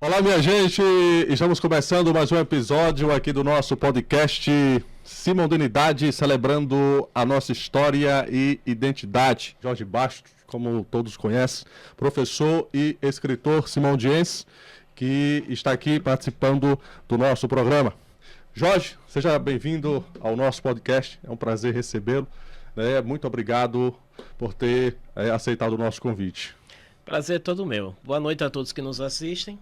Olá, minha gente! Estamos começando mais um episódio aqui do nosso podcast Simondinidade, celebrando a nossa história e identidade. Jorge Bastos, como todos conhecem, professor e escritor simondiense, que está aqui participando do nosso programa. Jorge, seja bem-vindo ao nosso podcast, é um prazer recebê-lo. Muito obrigado por ter aceitado o nosso convite. Prazer é todo meu. Boa noite a todos que nos assistem.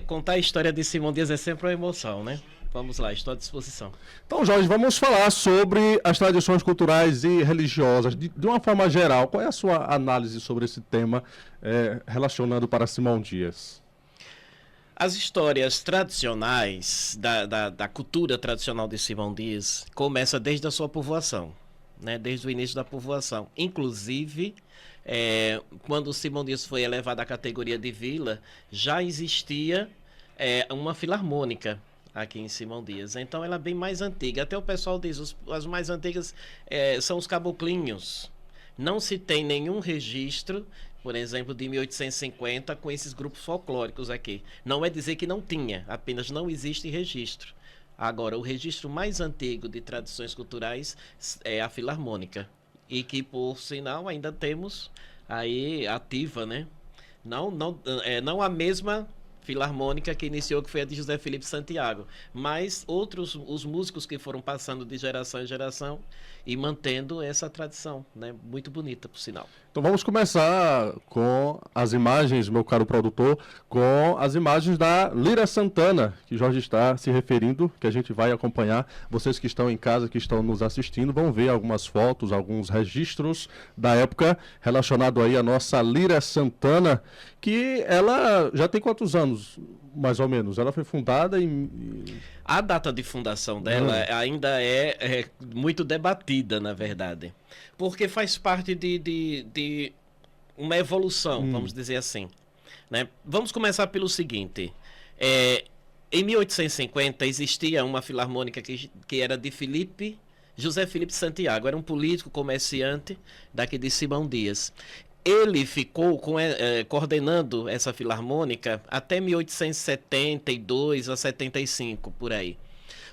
Contar a história de Simão Dias é sempre uma emoção, né? Vamos lá, estou à disposição. Então, Jorge, vamos falar sobre as tradições culturais e religiosas. De uma forma geral, qual é a sua análise sobre esse tema relacionando para Simão Dias? As histórias tradicionais, da cultura tradicional de Simão Dias, começa desde a sua povoação, né? Desde o início da povoação. Inclusive, quando Simão Dias foi elevado à categoria de vila, já existia uma filarmônica aqui em Simão Dias. Então ela é bem mais antiga. Até o pessoal diz, as mais antigas são os caboclinhos. Não se tem nenhum registro, por exemplo, de 1850 com esses grupos folclóricos aqui. Não é dizer que não tinha, apenas não existe registro. Agora, o registro mais antigo de tradições culturais é a filarmônica. E que, por sinal, ainda temos aí ativa, né? Não a mesma filarmônica que iniciou, que foi a de José Felipe Santiago, mas os músicos que foram passando de geração em geração e mantendo essa tradição, né? Muito bonita, por sinal. Então vamos começar com as imagens, meu caro produtor, com as imagens da Lira Santana, que Jorge está se referindo, que a gente vai acompanhar. Vocês que estão em casa, que estão nos assistindo, vão ver algumas fotos, alguns registros da época relacionado aí à nossa Lira Santana, que ela já tem quantos anos, mais ou menos? Ela foi fundada em... A data de fundação dela ainda é muito debatida, na verdade. Porque faz parte de uma evolução, vamos dizer assim, né? Vamos começar pelo seguinte. Em 1850 existia uma filarmônica que era de José Felipe Santiago. Era um político comerciante daqui de Simão Dias. Ele ficou coordenando essa filarmônica até 1872 a 75, por aí.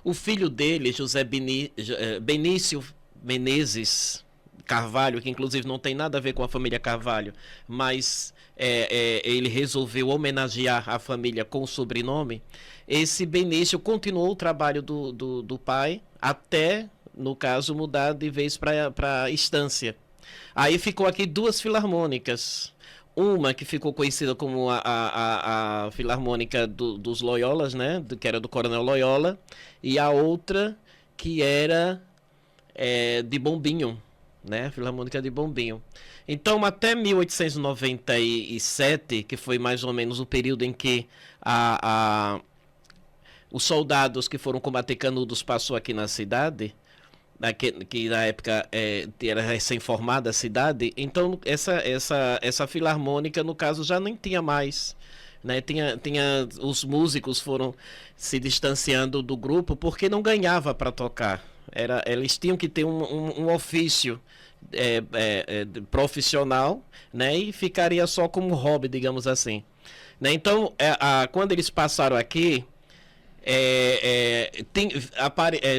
O filho dele, José Benício Menezes Carvalho, que inclusive não tem nada a ver com a família Carvalho, mas ele resolveu homenagear a família com o sobrenome. Esse Benício continuou o trabalho do pai até, no caso, mudar de vez para Estância. Aí ficou aqui duas filarmônicas. Uma que ficou conhecida como a Filarmônica dos Loyolas, né? Que era do Coronel Loyola. E a outra que era de Bombinho, né? Filarmônica de Bombinho. Então, até 1897, que foi mais ou menos o período em que os soldados que foram combater Canudos passou aqui na cidade, que na época era recém-formada a cidade, então essa filarmônica, no caso, já nem tinha mais, né? Os músicos foram se distanciando do grupo porque não ganhava para tocar. Eles tinham que ter um ofício profissional, né? E ficaria só como hobby, digamos assim, né? Então, quando eles passaram aqui,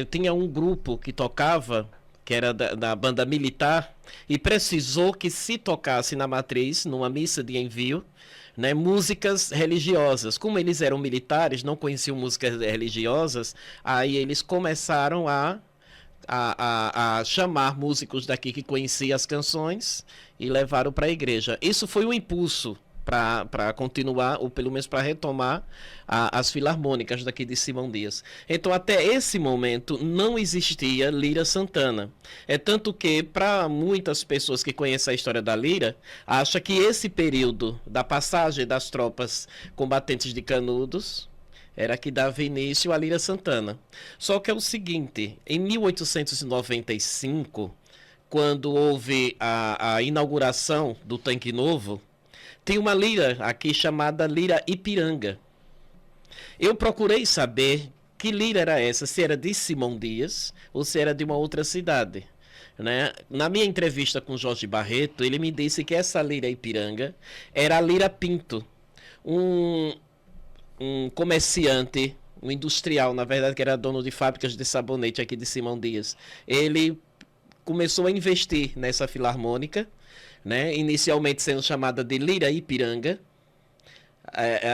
tinha um grupo que tocava, que era da banda militar, e precisou que se tocasse na matriz, numa missa de envio, né, músicas religiosas. Como eles eram militares, não conheciam músicas religiosas, aí eles começaram a chamar músicos daqui que conheciam as canções e levaram para a igreja. Isso foi um impulso para continuar, ou pelo menos para retomar as filarmônicas daqui de Simão Dias. Então, até esse momento, não existia Lira Santana. Tanto que, para muitas pessoas que conhecem a história da Lira, acha que esse período da passagem das tropas combatentes de Canudos era que dava início à Lira Santana. Só que é o seguinte, em 1895, quando houve a inauguração do Tanque Novo, tem uma lira aqui chamada Lira Ipiranga. Eu procurei saber que lira era essa, se era de Simão Dias ou se era de uma outra cidade, né? Na minha entrevista com Jorge Barreto, ele me disse que essa Lira Ipiranga era a Lira Pinto. um, um comerciante, um industrial, na verdade, que era dono de fábricas de sabonete aqui de Simão Dias. Ele começou a investir nessa filarmônica, né? Inicialmente sendo chamada de Lira Ipiranga,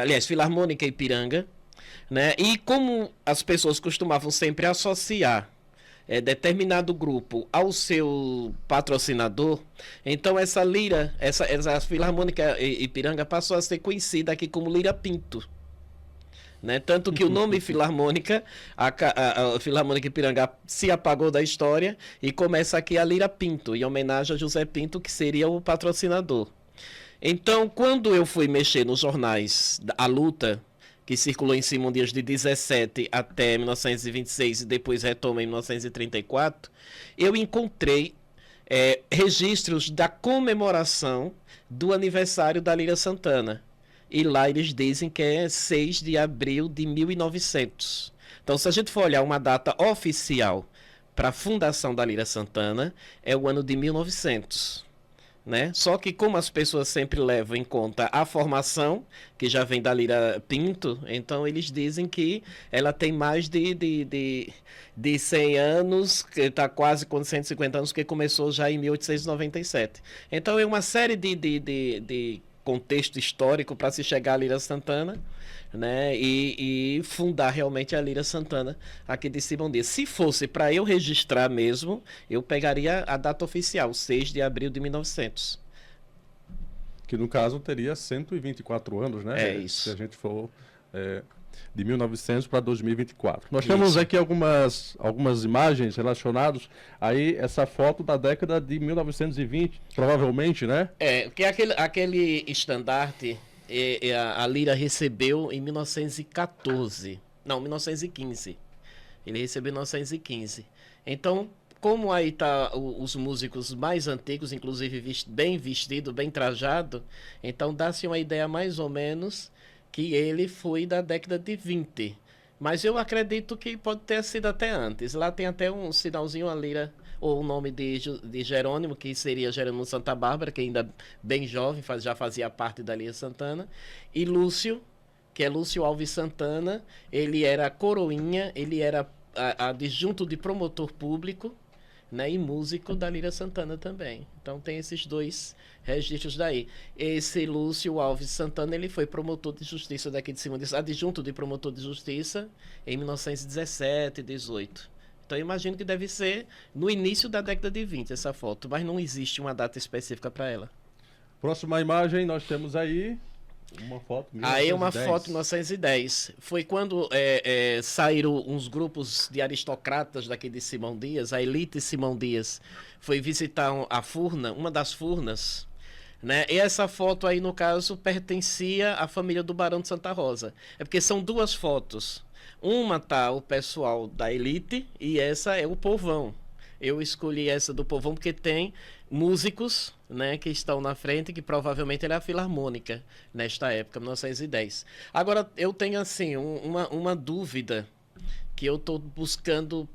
aliás, Filarmônica Ipiranga, né? E como as pessoas costumavam sempre associar determinado grupo ao seu patrocinador, então essa Lira, essa Filarmônica Ipiranga passou a ser conhecida aqui como Lira Pinto. Né? Tanto que o nome Filarmônica, a Filarmônica Ipiranga se apagou da história e começa aqui a Lira Pinto, em homenagem a José Pinto, que seria o patrocinador. Então, quando eu fui mexer nos jornais A Luta, que circulou em Simão Dias de 17 até 1926 e depois retoma em 1934, eu encontrei registros da comemoração do aniversário da Lira Santana. E lá eles dizem que é 6 de abril de 1900. Então, se a gente for olhar uma data oficial para a fundação da Lira Santana, é o ano de 1900. Né? Só que como as pessoas sempre levam em conta a formação, que já vem da Lira Pinto, então eles dizem que ela tem mais de 100 anos, que está quase com 150 anos, que começou já em 1897. Então é uma série de contexto histórico para se chegar à Lira Santana, né? E fundar realmente a Lira Santana aqui de Simão Dias. Se fosse para eu registrar mesmo, eu pegaria a data oficial, 6 de abril de 1900. Que no caso teria 124 anos, né? É isso. Se a gente for de 1900 para 2024. Nós temos aqui algumas imagens relacionadas aí essa foto da década de 1920, provavelmente, né? Porque aquele estandarte a Lira recebeu em 1914. Não, 1915. Ele recebeu em 1915. Então, como aí tá os músicos mais antigos, inclusive bem vestido, bem trajado, então dá-se uma ideia mais ou menos que ele foi da década de 20. Mas eu acredito que pode ter sido até antes. Lá tem até um sinalzinho, a Lira, ou o nome de Jerônimo, que seria Jerônimo Santa Bárbara, que ainda bem jovem, já fazia parte da Lira Santana. E Lúcio, que é Lúcio Alves Santana, ele era coroinha, ele era adjunto de promotor público, né, e músico da Lira Santana também. Então tem esses dois registros daí. Esse Lúcio Alves Santana, ele foi promotor de justiça daqui de Simão Dias, adjunto de promotor de justiça em 1917, 18. Então eu imagino que deve ser no início da década de 20 essa foto, mas não existe uma data específica para ela. Próxima imagem nós temos aí uma foto 1910. Aí uma foto 1910. Foi quando saíram uns grupos de aristocratas daqui de Simão Dias, a elite Simão Dias, foi visitar a Furna, uma das Furnas, né? E essa foto aí, no caso, pertencia à família do Barão de Santa Rosa. É porque são duas fotos. Uma tá o pessoal da elite e essa é o povão. Eu escolhi essa do povão porque tem músicos, né, que estão na frente, que provavelmente era a Filarmônica nesta época, 1910. Agora, eu tenho assim uma dúvida que eu estou buscando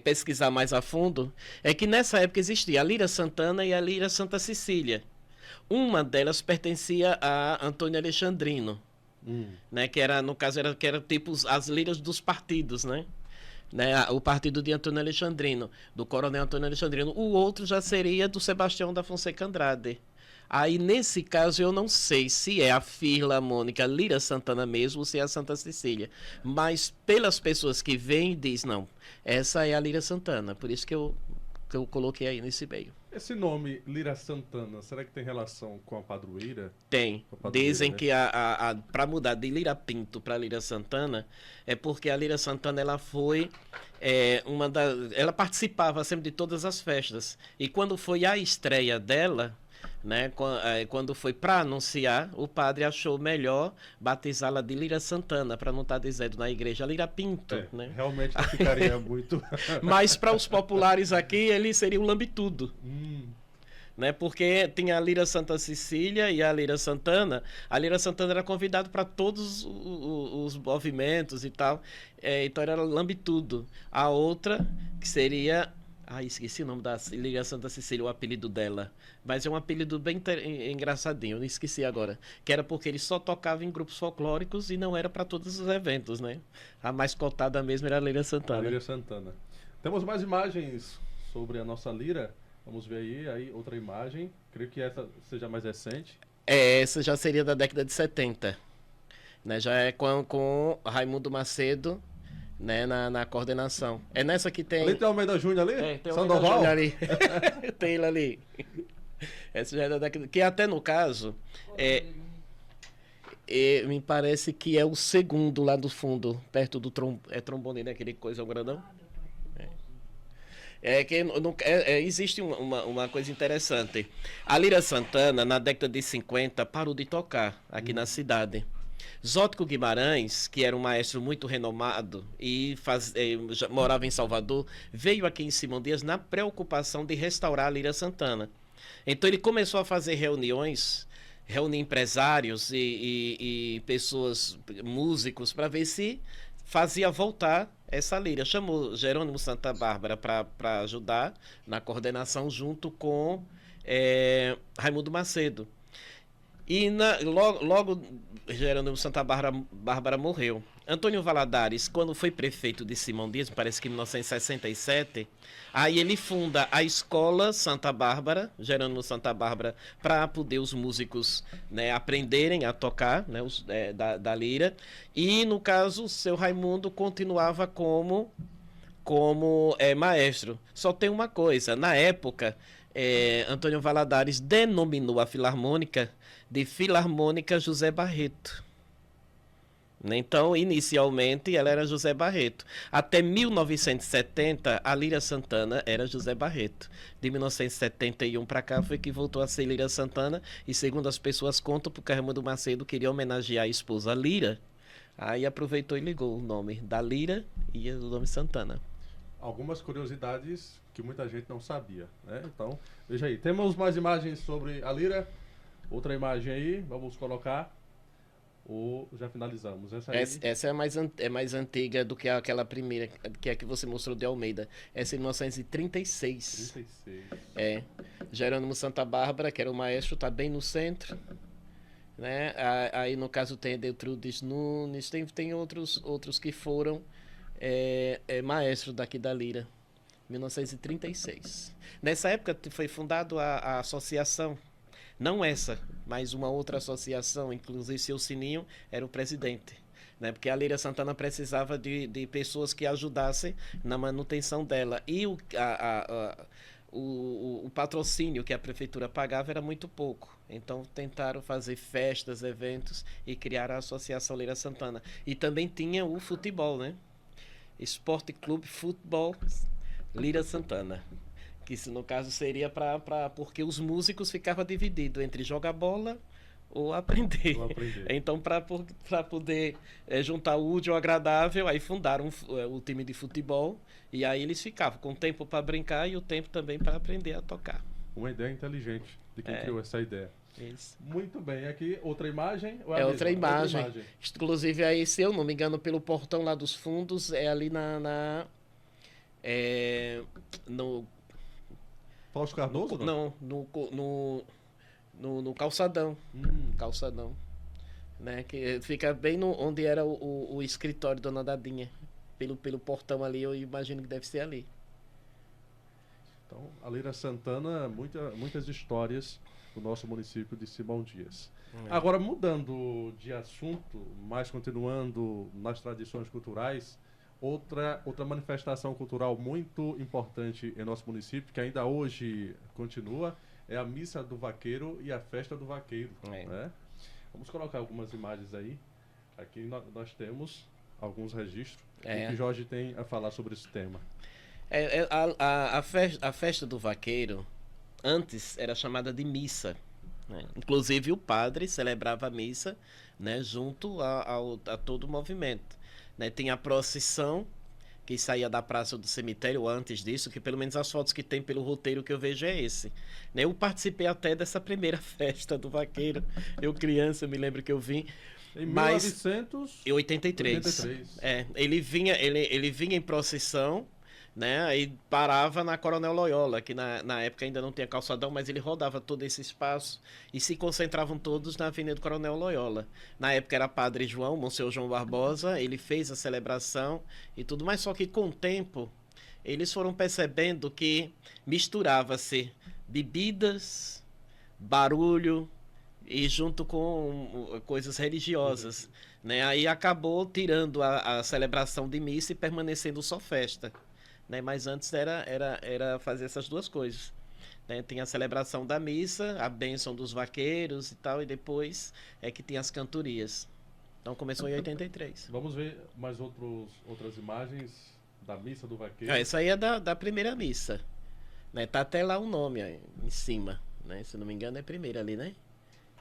pesquisar mais a fundo, é que nessa época existia a Lira Santana e a Lira Santa Cecília. Uma delas pertencia a Antônio Alexandrino, né, que era, no caso, que era tipo as liras dos partidos, né? O partido de Antônio Alexandrino, do coronel Antônio Alexandrino. O outro já seria do Sebastião da Fonseca Andrade. Aí, nesse caso, eu não sei se é a Filarmônica Lira Santana mesmo ou se é a Santa Cecília. Mas, pelas pessoas que vêm, diz, não, essa é a Lira Santana. Por isso que eu coloquei aí nesse meio. Esse nome, Lira Santana, será que tem relação com a padroeira? Tem. Dizem, né, que para mudar de Lira Pinto para Lira Santana, é porque a Lira Santana ela foi ela participava sempre de todas as festas. E quando foi a estreia dela, né, quando foi para anunciar, o padre achou melhor batizá-la de Lira Santana, para não estar dizendo na igreja Lira Pinto. Né? Realmente não ficaria muito. Mas para os populares aqui, ele seria o Lambitudo. Né, porque tinha a Lira Santa Cecília e a Lira Santana. A Lira Santana era convidada para todos os movimentos e tal. Então era Lambitudo. A outra, que seria Esqueci o nome da Líria Santa Cecília, o apelido dela. Mas é um apelido bem engraçadinho, eu não esqueci agora. Que era porque ele só tocava em grupos folclóricos e não era para todos os eventos, né? A mais cotada mesmo era a Líria Santana. A Líria Santana. Temos mais imagens sobre a nossa lira. Vamos ver aí outra imagem. Creio que essa seja mais recente. Essa já seria da década de 70. Né? Já é com Raimundo Macedo, né, na coordenação. É nessa que tem... Ali tem o Almeida Júnior ali? Tem o Sandoval? Almeida Júnior ali. Tem ele ali. Essa já é da década... Que até no caso... me parece que é o segundo lá do fundo, perto do trombone, né? Aquele coisa grandão. Existe uma coisa interessante. A Líria Santana, na década de 50, parou de tocar aqui na cidade. Zótico Guimarães, que era um maestro muito renomado e já morava em Salvador, veio aqui em Simão Dias na preocupação de restaurar a Líria Santana. Então ele começou a fazer reuniões, reunir empresários e pessoas, músicos, para ver se fazia voltar essa líria. Chamou Jerônimo Santa Bárbara para ajudar na coordenação junto com Raimundo Macedo. E logo Jerônimo Santa Bárbara morreu. Antônio Valadares, quando foi prefeito de Simão Dias, parece que em 1967, aí ele funda a Escola Santa Bárbara, Jerônimo Santa Bárbara, para poder os músicos, né, aprenderem a tocar, né, da lira. E, no caso, o seu Raimundo continuava como maestro. Só tem uma coisa, na época, Antônio Valadares denominou a Filarmônica de Filarmônica José Barreto. Então, inicialmente, ela era José Barreto. Até 1970, a Líria Santana era José Barreto. De 1971 para cá foi que voltou a ser Líria Santana. E segundo as pessoas contam, porque Raimundo Macedo queria homenagear a esposa Lira. Aí aproveitou e ligou o nome da Lira e o nome Santana. Algumas curiosidades que muita gente não sabia, né? Então, veja aí. Temos mais imagens sobre a lira. Outra imagem aí, vamos colocar. Ou já finalizamos? Essa é mais antiga do que aquela primeira, que é a que você mostrou de Almeida. Essa é 1936. 36. Jerônimo Santa Bárbara, que era o maestro, está bem no centro. Né? Aí, no caso, tem Deltrudes Nunes, tem outros que foram maestro daqui da lira. 1936. Nessa época foi fundada a associação. Não essa, mas uma outra associação, inclusive seu Sininho era o presidente, né? Porque a Líria Santana precisava de pessoas que ajudassem na manutenção dela. E o patrocínio que a prefeitura pagava era muito pouco. Então tentaram fazer festas, eventos e criar a Associação Líria Santana. E também tinha o futebol, né? Esporte Clube Futebol Líria Santana. Que isso, no caso, seria porque os músicos ficavam divididos entre jogar bola ou aprender. Então, para poder juntar o útil ao agradável, aí fundaram o time de futebol e aí eles ficavam com o tempo para brincar e o tempo também para aprender a tocar. Uma ideia inteligente de quem criou essa ideia. Isso. Muito bem. Aqui, outra imagem? Ou outra imagem. Inclusive, aí, se eu não me engano, pelo portão lá dos fundos, é ali no... Fausto Cardoso? Não, no calçadão. Calçadão. Né? Que fica bem onde era o escritório da Dona Dadinha. Pelo portão ali, eu imagino que deve ser ali. Então, a Líria Santana, muitas histórias do nosso município de Simão Dias. Agora, mudando de assunto, mas continuando nas tradições culturais, outra manifestação cultural muito importante em nosso município, que ainda hoje continua, é a Missa do Vaqueiro e a Festa do Vaqueiro. Né? Vamos colocar algumas imagens aí. Aqui nós temos alguns registros. O que Jorge tem a falar sobre esse tema? A Festa do Vaqueiro, antes era chamada de missa. Né? Inclusive o padre celebrava a missa, né, junto a todo o movimento. Né, tem a procissão que saía da Praça do Cemitério antes disso, que pelo menos as fotos que tem pelo roteiro que eu vejo é esse. Né, eu participei até dessa primeira festa do Vaqueiro. Eu criança, me lembro que eu vim. Em 1983. Ele vinha em procissão, né? Aí parava na Coronel Loyola, que na época ainda não tinha calçadão, mas ele rodava todo esse espaço e se concentravam todos na Avenida Coronel Loyola. Na época era Padre João, Monsenhor João Barbosa, ele fez a celebração e tudo mais, só que com o tempo eles foram percebendo que misturava-se bebidas, barulho e junto com coisas religiosas, né? Aí acabou tirando a celebração de missa e permanecendo só festa, né? Mas antes era fazer essas duas coisas, né? Tem a celebração da missa, a bênção dos vaqueiros e tal, e depois é que tem as cantorias. Então começou em 83. Vamos ver mais outras imagens da missa do vaqueiro. Essa aí é da primeira missa, né? Tá até lá o nome aí, em cima, né? Se não me engano é primeira ali, né?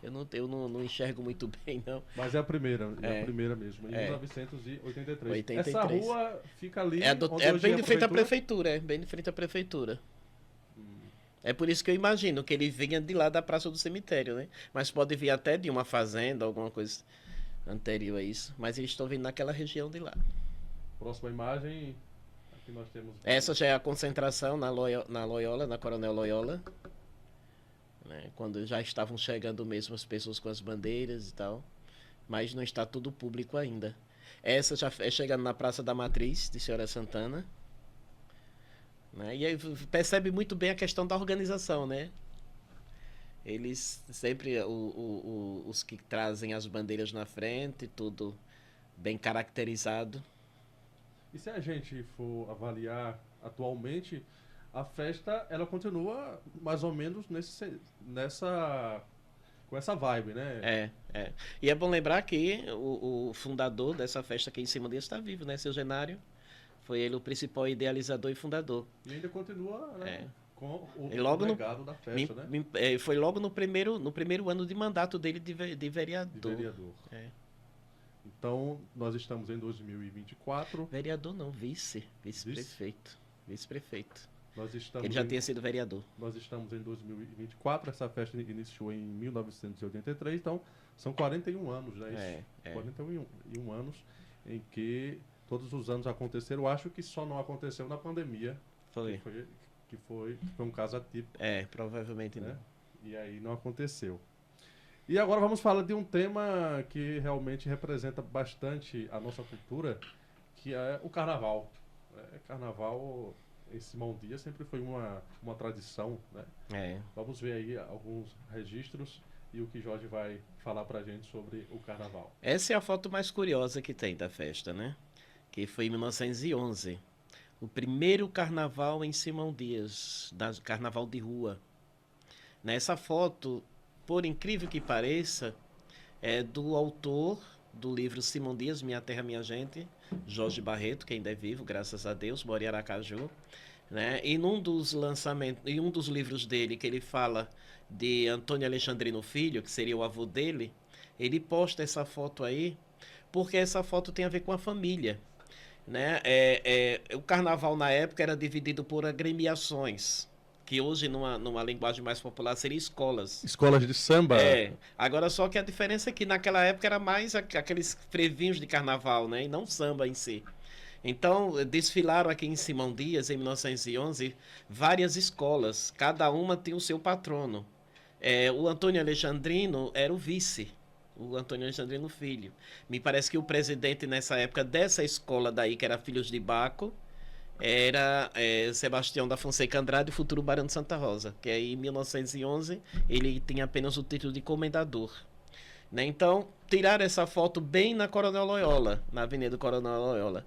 Eu não enxergo muito bem, não. Mas é a primeira mesmo, em 1983. 83. Essa rua fica ali. É bem de frente à prefeitura, bem de frente à prefeitura. É por isso que eu imagino que ele vinha de lá da Praça do Cemitério, né? Mas pode vir até de uma fazenda, alguma coisa anterior a isso. Mas eles estão vindo naquela região de lá. Próxima imagem, aqui nós temos... Essa já é a concentração na Loyola, na Coronel Loyola. Né? Quando já estavam chegando mesmo as pessoas com as bandeiras e tal. Mas não está tudo público ainda. Essa já é chegando na Praça da Matriz, de Senhora Santana. Né? E aí percebe muito bem a questão da organização, né? Eles sempre, os que trazem as bandeiras na frente, tudo bem caracterizado. E se a gente for avaliar atualmente, a festa ela continua mais ou menos com essa vibe, né? É. E é bom lembrar que o fundador dessa festa aqui em Simão Dias está vivo, né? Seu Genário. Foi ele o principal idealizador e fundador. E ainda continua, né? Com o legado da festa, né? Foi logo no primeiro ano de mandato dele de vereador. É. Então, nós estamos em 2024. Vereador não, vice-prefeito. Vice-prefeito. Ele já tinha sido vereador. Nós estamos em 2024, essa festa iniciou em 1983, então são 41 anos, né? 41 anos em que todos os anos aconteceram. Eu acho que só não aconteceu na pandemia. Que foi um caso atípico. Provavelmente né? não. E aí não aconteceu. E agora vamos falar de um tema que realmente representa bastante a nossa cultura, que é o carnaval. Carnaval em Simão Dias sempre foi uma tradição, né? Vamos ver aí alguns registros e o que Jorge vai falar pra gente sobre o carnaval. Essa é a foto mais curiosa que tem da festa, né? Que foi em 1911. O primeiro carnaval em Simão Dias, carnaval de rua. Nessa foto, por incrível que pareça, é do autor do livro Simão Dias, Minha Terra, Minha Gente, Jorge Barreto, que ainda é vivo, graças a Deus, mora em Aracaju. Né? E num dos lançamentos, em um dos livros dele, que ele fala de Antônio Alexandrino Filho, que seria o avô dele, ele posta essa foto aí, porque essa foto tem a ver com a família. Né? O carnaval na época era dividido por agremiações, que hoje numa linguagem mais popular seria escolas. Escolas de samba. Agora só que a diferença é que naquela época era mais aqueles frevinhos de carnaval, né? E não samba em si. Então desfilaram aqui em Simão Dias em 1911 várias escolas, cada uma tem o seu patrono. O Antônio Alexandrino era o vice. O Antônio Alexandrino Filho. Me parece que o presidente nessa época dessa escola daí, que era Filhos de Baco, era Sebastião da Fonseca Andrade, futuro Barão de Santa Rosa, que aí em 1911 ele tinha apenas o título de comendador. Né? Então, tiraram essa foto bem na Coronel Loyola, na Avenida Coronel Loyola.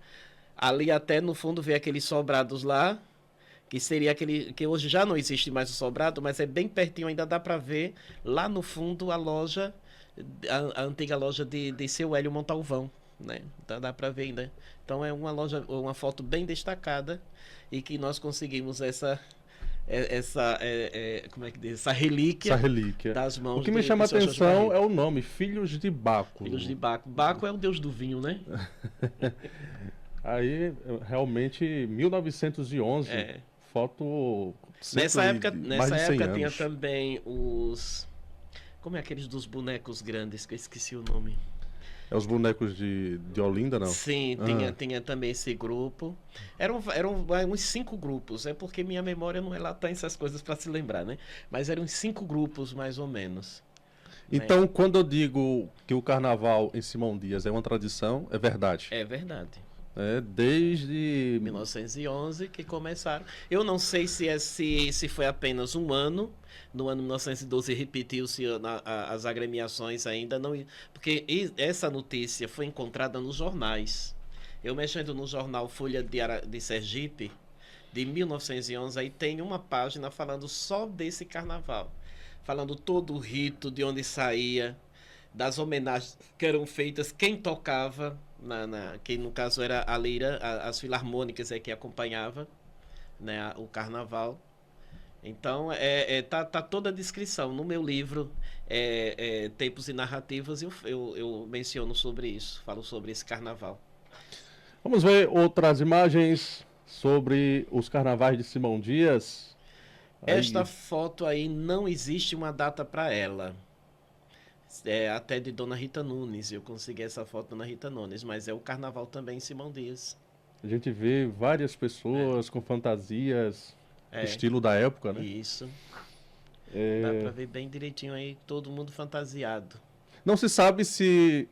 Ali até no fundo vê aqueles sobrados lá, que seria aquele que hoje já não existe mais o sobrado, mas é bem pertinho, ainda dá para ver lá no fundo a loja, a antiga loja de seu Hélio Montalvão, né? Então dá para ver ainda. Então é uma foto bem destacada e que nós conseguimos essa como é que diz? Essa relíquia das mãos. O que me chama a atenção é o nome, Filhos de Baco. Filhos de Baco. Baco é o deus do vinho, né? Aí, realmente, 1911, foto... Nessa época tinha também os... Como é aqueles dos bonecos grandes, que eu esqueci o nome? É os bonecos de Olinda, não? Sim, tinha também esse grupo. Eram uns 5 grupos, é porque minha memória não é lá tá essas coisas para se lembrar, né? Mas eram uns 5 grupos, mais ou menos. Né? Então, quando eu digo que o carnaval em Simão Dias é uma tradição, é verdade. É verdade. É desde 1911 que começaram. Eu não sei se foi apenas um ano. No ano 1912 repetiu-se as agremiações ainda. Não, porque essa notícia foi encontrada nos jornais. Eu mexendo no jornal Folha de Sergipe, de 1911, aí tem uma página falando só desse carnaval. Falando todo o rito, de onde saía, das homenagens que eram feitas, quem tocava, que no caso era a lira, as filarmônicas que acompanhava, né, o carnaval. Então tá toda a descrição no meu livro, Tempos e Narrativas, eu menciono sobre isso, falo sobre esse carnaval. Vamos ver outras imagens sobre os carnavais de Simão Dias. Esta foto aí não existe uma data para ela. É até de Dona Rita Nunes. Eu consegui essa foto de Dona Rita Nunes, mas é o carnaval também em Simão Dias. A gente vê várias pessoas com fantasias, estilo da época, né? Isso. Dá pra ver bem direitinho aí, todo mundo fantasiado. Não se sabe se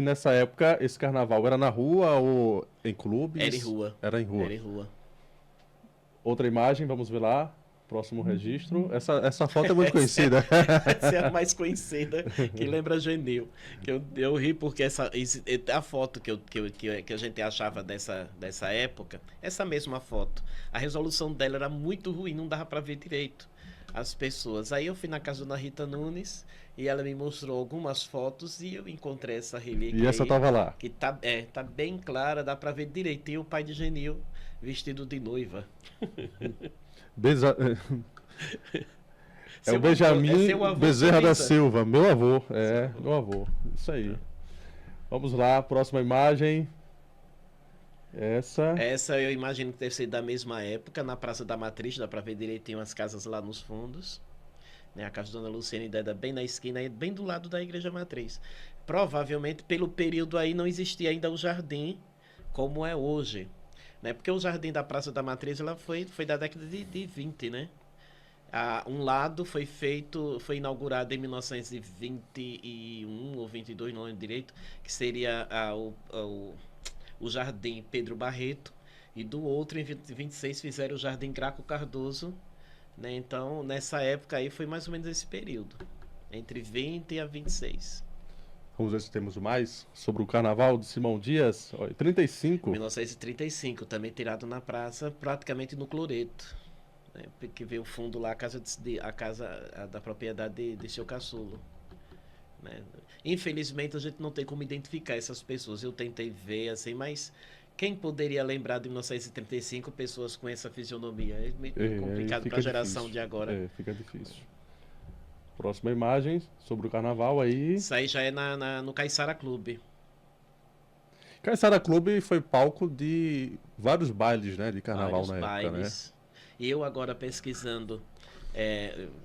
nessa época esse carnaval era na rua ou em clubes. Era em rua. Era em rua. Era em rua. Outra imagem, vamos ver lá. Próximo registro. Essa foto é muito conhecida. Essa é a mais conhecida, que lembra Genil. Que eu ri porque a foto que a gente achava dessa época, essa mesma foto, a resolução dela era muito ruim, não dava para ver direito as pessoas. Aí eu fui na casa da Rita Nunes e ela me mostrou algumas fotos e eu encontrei essa relíquia. E essa tava lá. Que tá bem clara, dá para ver direitinho o pai de Genil vestido de noiva. É o Benjamin Bezerra da Silva, meu avô. Meu avô. Isso aí. Vamos lá, próxima imagem. Essa eu imagino que deve ser da mesma época, na Praça da Matriz, dá pra ver direitinho as casas lá nos fundos. Né? A casa da Dona Luciene Deda bem na esquina, bem do lado da Igreja Matriz. Provavelmente, pelo período aí, não existia ainda o jardim como é hoje. Né? Porque o jardim da Praça da Matriz ela foi da década de 20, né? Um lado foi inaugurado em 1921 ou 22, não lembro direito, que seria o Jardim Pedro Barreto, e do outro, em 26, fizeram o Jardim Graco Cardoso. Né? Então, nessa época aí foi mais ou menos esse período, entre 20 a 26. Vamos ver se temos mais sobre o Carnaval de Simão Dias. 35. 1935, também tirado na praça, praticamente no Cloreto. Né? Que veio o fundo lá, a casa da propriedade de seu caçulo. Né? Infelizmente, a gente não tem como identificar essas pessoas. Eu tentei ver, assim, mas quem poderia lembrar de 1935 pessoas com essa fisionomia? É meio complicado para a geração de agora. Fica difícil. Próxima imagem sobre o carnaval aí. Isso aí já é no Caiçara Clube. Caiçara Clube foi palco de vários bailes, né, de carnaval na época, né? E eu agora pesquisando,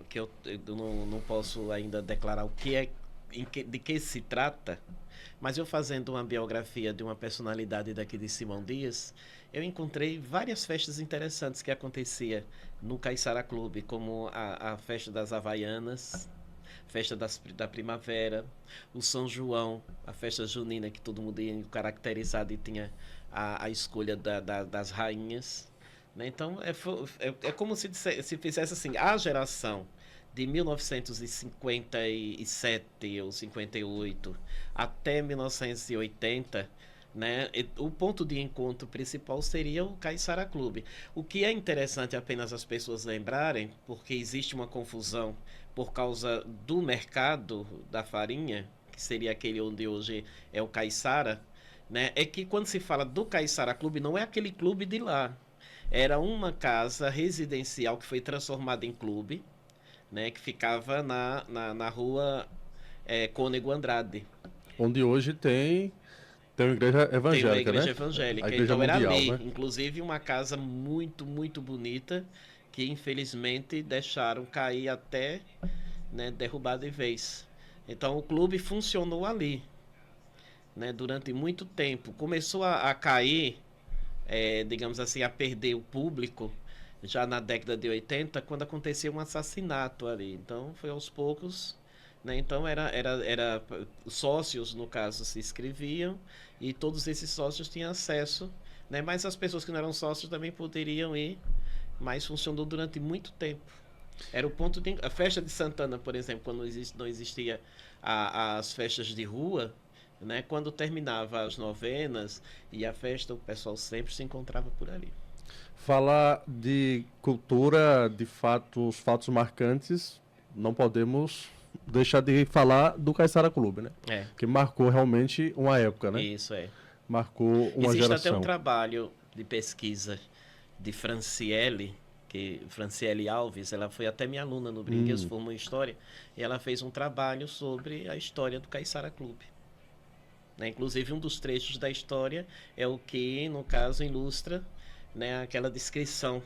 que eu não posso ainda declarar de que se trata, mas eu fazendo uma biografia de uma personalidade daqui de Simão Dias, eu encontrei várias festas interessantes que acontecia no Caiçara Clube, como a festa das Havaianas, festa da Primavera, o São João, a festa junina que todo mundo ia caracterizado e tinha a escolha das rainhas. Né? Então é como se fizesse assim, a geração de 1957 ou 58 até 1980, né? O ponto de encontro principal seria o Caiçara Clube. O que é interessante apenas as pessoas lembrarem, porque existe uma confusão por causa do mercado da farinha, que seria aquele onde hoje é o Caiçara, né? É que quando se fala do Caiçara Clube, não é aquele clube de lá. Era uma casa residencial que foi transformada em clube, né? Que ficava na rua Cônego Andrade. Onde hoje tem uma igreja evangélica, tem uma igreja né? evangélica. A igreja então mundial, era ali, né? inclusive uma casa muito, muito bonita, que infelizmente deixaram cair até, né, derrubar de vez. Então o clube funcionou ali, né, durante muito tempo. Começou a cair, digamos assim, a perder o público já na década de 80, quando acontecia um assassinato ali. Então, foi aos poucos, né? Então, era sócios, no caso, se inscreviam e todos esses sócios tinham acesso, né? Mas as pessoas que não eram sócios também poderiam ir, mas funcionou durante muito tempo. Era o ponto de... A festa de Santana, por exemplo, quando não existia as festas de rua, né? Quando terminava as novenas e a festa, o pessoal sempre se encontrava por ali. Falar de cultura, de fatos marcantes, não podemos deixar de falar do Caiçara Clube, né? Que marcou realmente uma época, né? Isso, Marcou uma Existe geração. até um trabalho de pesquisa de Franciele Alves, ela foi até minha aluna no Brinquedos, formou em História, e ela fez um trabalho sobre a história do Caiçara Clube. Né? Inclusive, um dos trechos da história é o que, no caso, ilustra, né, aquela descrição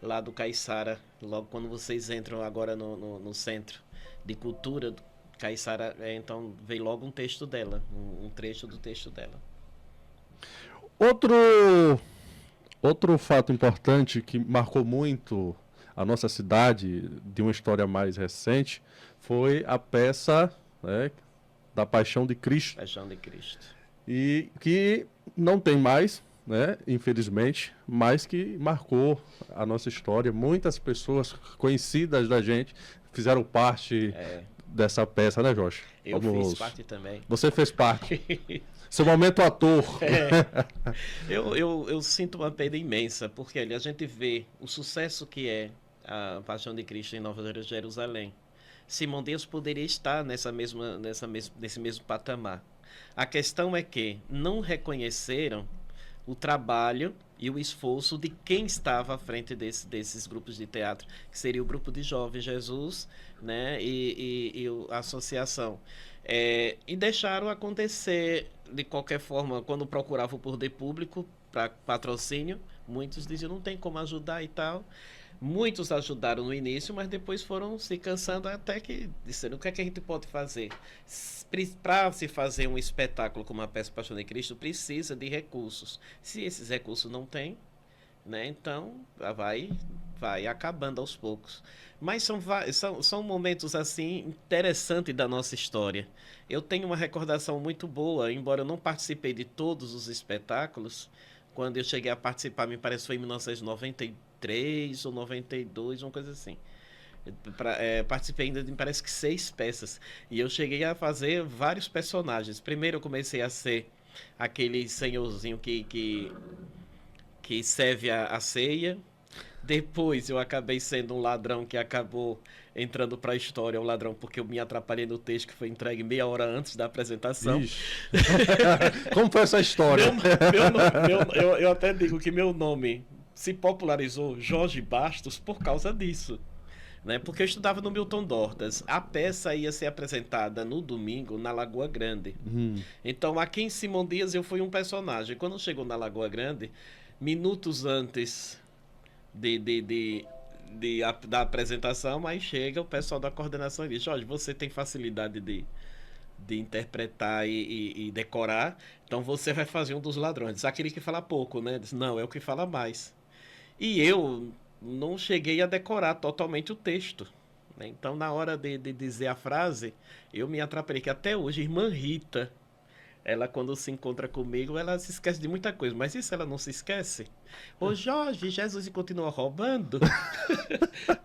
lá do Caiçara, logo quando vocês entram agora no Centro de Cultura do Caiçara, então veio logo um texto dela, um trecho do texto dela. Outro fato importante que marcou muito a nossa cidade, de uma história mais recente, foi a peça, né, da Paixão de Cristo. Paixão de Cristo. E que não tem mais, né, infelizmente, mas que marcou a nossa história. Muitas pessoas conhecidas da gente fizeram parte dessa peça, né, Jorge? Eu fiz parte também. Você fez parte. Seu momento ator. Eu sinto uma pena imensa, porque ali a gente vê o sucesso que é a Paixão de Cristo em Nova Jerusalém. Simão Dias poderia estar nesse mesmo patamar. A questão é que não reconheceram o trabalho e o esforço de quem estava à frente desses grupos de teatro, que seria o grupo de Jovens Jesus, né, e a associação. E deixaram acontecer de qualquer forma. Quando procuravam o poder público para patrocínio, muitos diziam não tem como ajudar e tal. Muitos ajudaram no início, mas depois foram se cansando, até que disseram: o que é que a gente pode fazer? Para se fazer um espetáculo como a peça Paixão de Cristo, precisa de recursos. Se esses recursos não tem, né, então vai acabando aos poucos. Mas são momentos assim interessantes da nossa história. Eu tenho uma recordação muito boa, embora eu não participei de todos os espetáculos. Quando eu cheguei a participar, me parece que foi em 1993 ou 92, uma coisa assim. Participei ainda de, me parece que 6 peças. E eu cheguei a fazer vários personagens. Primeiro eu comecei a ser aquele senhorzinho que serve a ceia. Depois eu acabei sendo um ladrão que acabou entrando para a história, um ladrão porque eu me atrapalhei no texto que foi entregue meia hora antes da apresentação. Como foi essa história? Eu até digo que meu nome se popularizou Jorge Bastos por causa disso. Né? Porque eu estudava no Milton Dortas. A peça ia ser apresentada no domingo na Lagoa Grande. Então aqui em Simão Dias eu fui um personagem. Quando chegou na Lagoa Grande, minutos antes da apresentação, aí chega o pessoal da coordenação e diz: Jorge, você tem facilidade de interpretar e decorar, então você vai fazer um dos ladrões. Diz, aquele que fala pouco, né? Diz, não, é o que fala mais. E eu não cheguei a decorar totalmente o texto, né? Então, na hora de dizer a frase, eu me atrapalhei, que até hoje, irmã Rita, ela quando se encontra comigo, ela se esquece de muita coisa, mas isso ela não se esquece. Ô Jorge, Jesus continua roubando?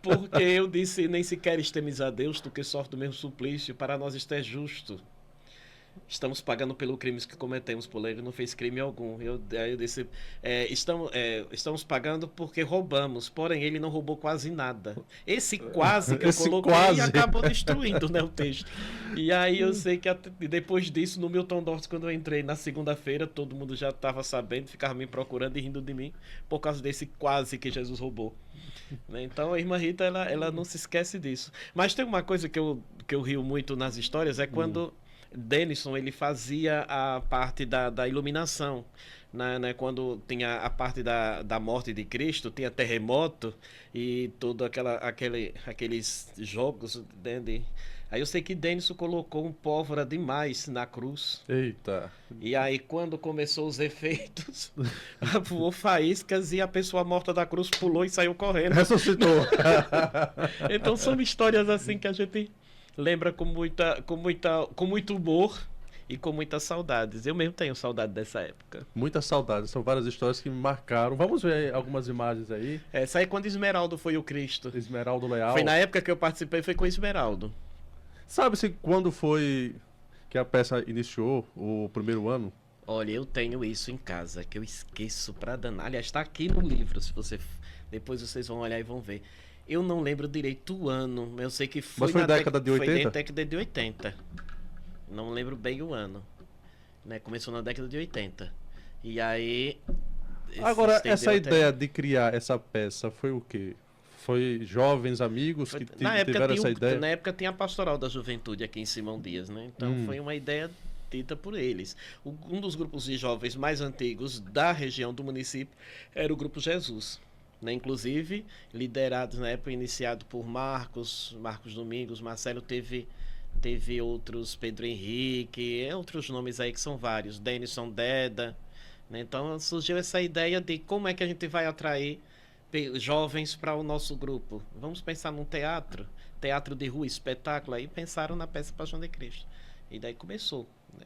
Porque eu disse: nem sequer temos a Deus, tu que sofre do mesmo suplício, para nós isto é justo. Estamos pagando pelo crime que cometemos, por ele não fez crime algum. Aí eu disse: estamos pagando porque roubamos, porém ele não roubou quase nada. Esse quase que eu coloquei acabou destruindo, né, o texto. E aí eu sei que depois disso, no Milton Dortes, quando eu entrei na segunda-feira, todo mundo já estava sabendo, ficava me procurando e rindo de mim por causa desse quase que Jesus roubou. Então a irmã Rita, ela não se esquece disso. Mas tem uma coisa que eu rio muito nas histórias, é quando Denison, ele fazia a parte da iluminação, né? Quando tinha a parte da morte de Cristo, tinha terremoto e todo aqueles jogos, né, Aí eu sei que Denison colocou um pólvora demais na cruz. Eita. E aí, quando começou os efeitos, voou faíscas e a pessoa morta da cruz pulou e saiu correndo. Ressuscitou. Então são histórias assim que a gente lembra com muito humor e com muitas saudades. Eu mesmo tenho saudade dessa época. Muitas saudades. São várias histórias que me marcaram. Vamos ver algumas imagens aí. Essa aí quando Esmeraldo foi o Cristo. Esmeraldo Leal. Foi na época que eu participei, foi com Esmeraldo. Sabe-se quando foi que a peça iniciou, o primeiro ano? Olha, eu tenho isso em casa, que eu esqueço pra danar. Aliás, tá aqui no livro, se você... Depois vocês vão olhar e vão ver. Eu não lembro direito o ano, mas eu sei que foi... Mas foi na década de 80? Foi na década de 80. Não lembro bem o ano. Né? Começou na década de 80. E aí... Agora, essa ideia de criar essa peça foi o quê? Foi jovens amigos que tiveram essa ideia? Na época tinha a Pastoral da Juventude aqui em Simão Dias, né? Então foi uma ideia dita por eles. Um dos grupos de jovens mais antigos da região do município era o Grupo Jesus. Né? Inclusive, liderados na época, iniciado por Marcos Domingos, Marcelo teve outros, Pedro Henrique, outros nomes aí que são vários, Denison Deda. Né? Então surgiu essa ideia de como é que a gente vai atrair jovens para o nosso grupo. Vamos pensar num teatro de rua, espetáculo. Aí pensaram na peça Paixão de Cristo. E daí começou. Né?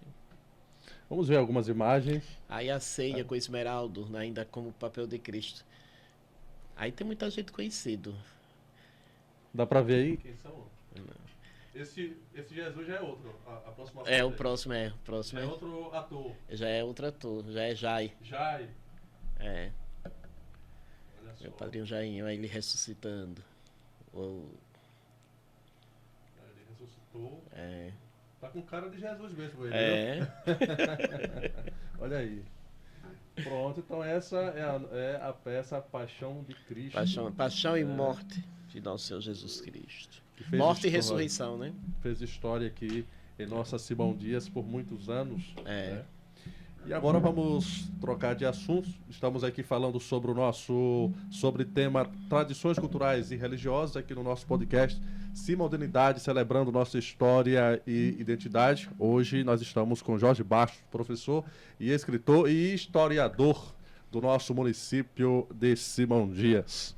Vamos ver algumas imagens. Aí a ceia com Esmeraldo, né, ainda como papel de Cristo. Aí tem muita gente conhecido. Dá para ver aí? Quem são? Esse Jesus já é outro. A próxima foto o próximo é. O próximo é outro ator. Já é outro ator. Já é Jai. Jai. É. Meu padrinho Jainho, aí ele ressuscitando. Ele ressuscitou. É. Tá com cara de Jesus mesmo ele. É. Olha aí. Pronto, então essa é a peça Paixão de Cristo. Paixão e morte de nosso Senhor Jesus Cristo. Morte e ressurreição, né? Fez história aqui em nossa Simão Dias por muitos anos. É. Né? E agora vamos trocar de assunto. Estamos aqui falando sobre sobre o tema tradições culturais e religiosas aqui no nosso podcast Simodernidade, celebrando nossa história e identidade. Hoje nós estamos com Jorge Bastos, professor e escritor e historiador do nosso município de Simão Dias.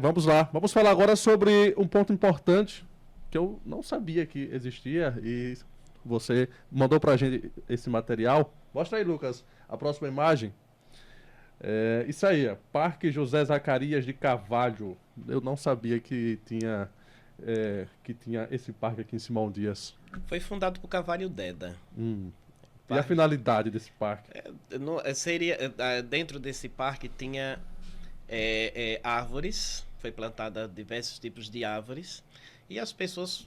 Vamos lá, vamos falar agora sobre um ponto importante que eu não sabia que existia e você mandou pra gente esse material. Mostra aí, Lucas, a próxima imagem. Isso aí, Parque José Zacarias de Carvalho. Eu não sabia que tinha esse parque aqui em Simão Dias. Foi fundado por Carvalho Deda. E a finalidade desse parque? Dentro desse parque tinha árvores, foi plantada diversos tipos de árvores, e as pessoas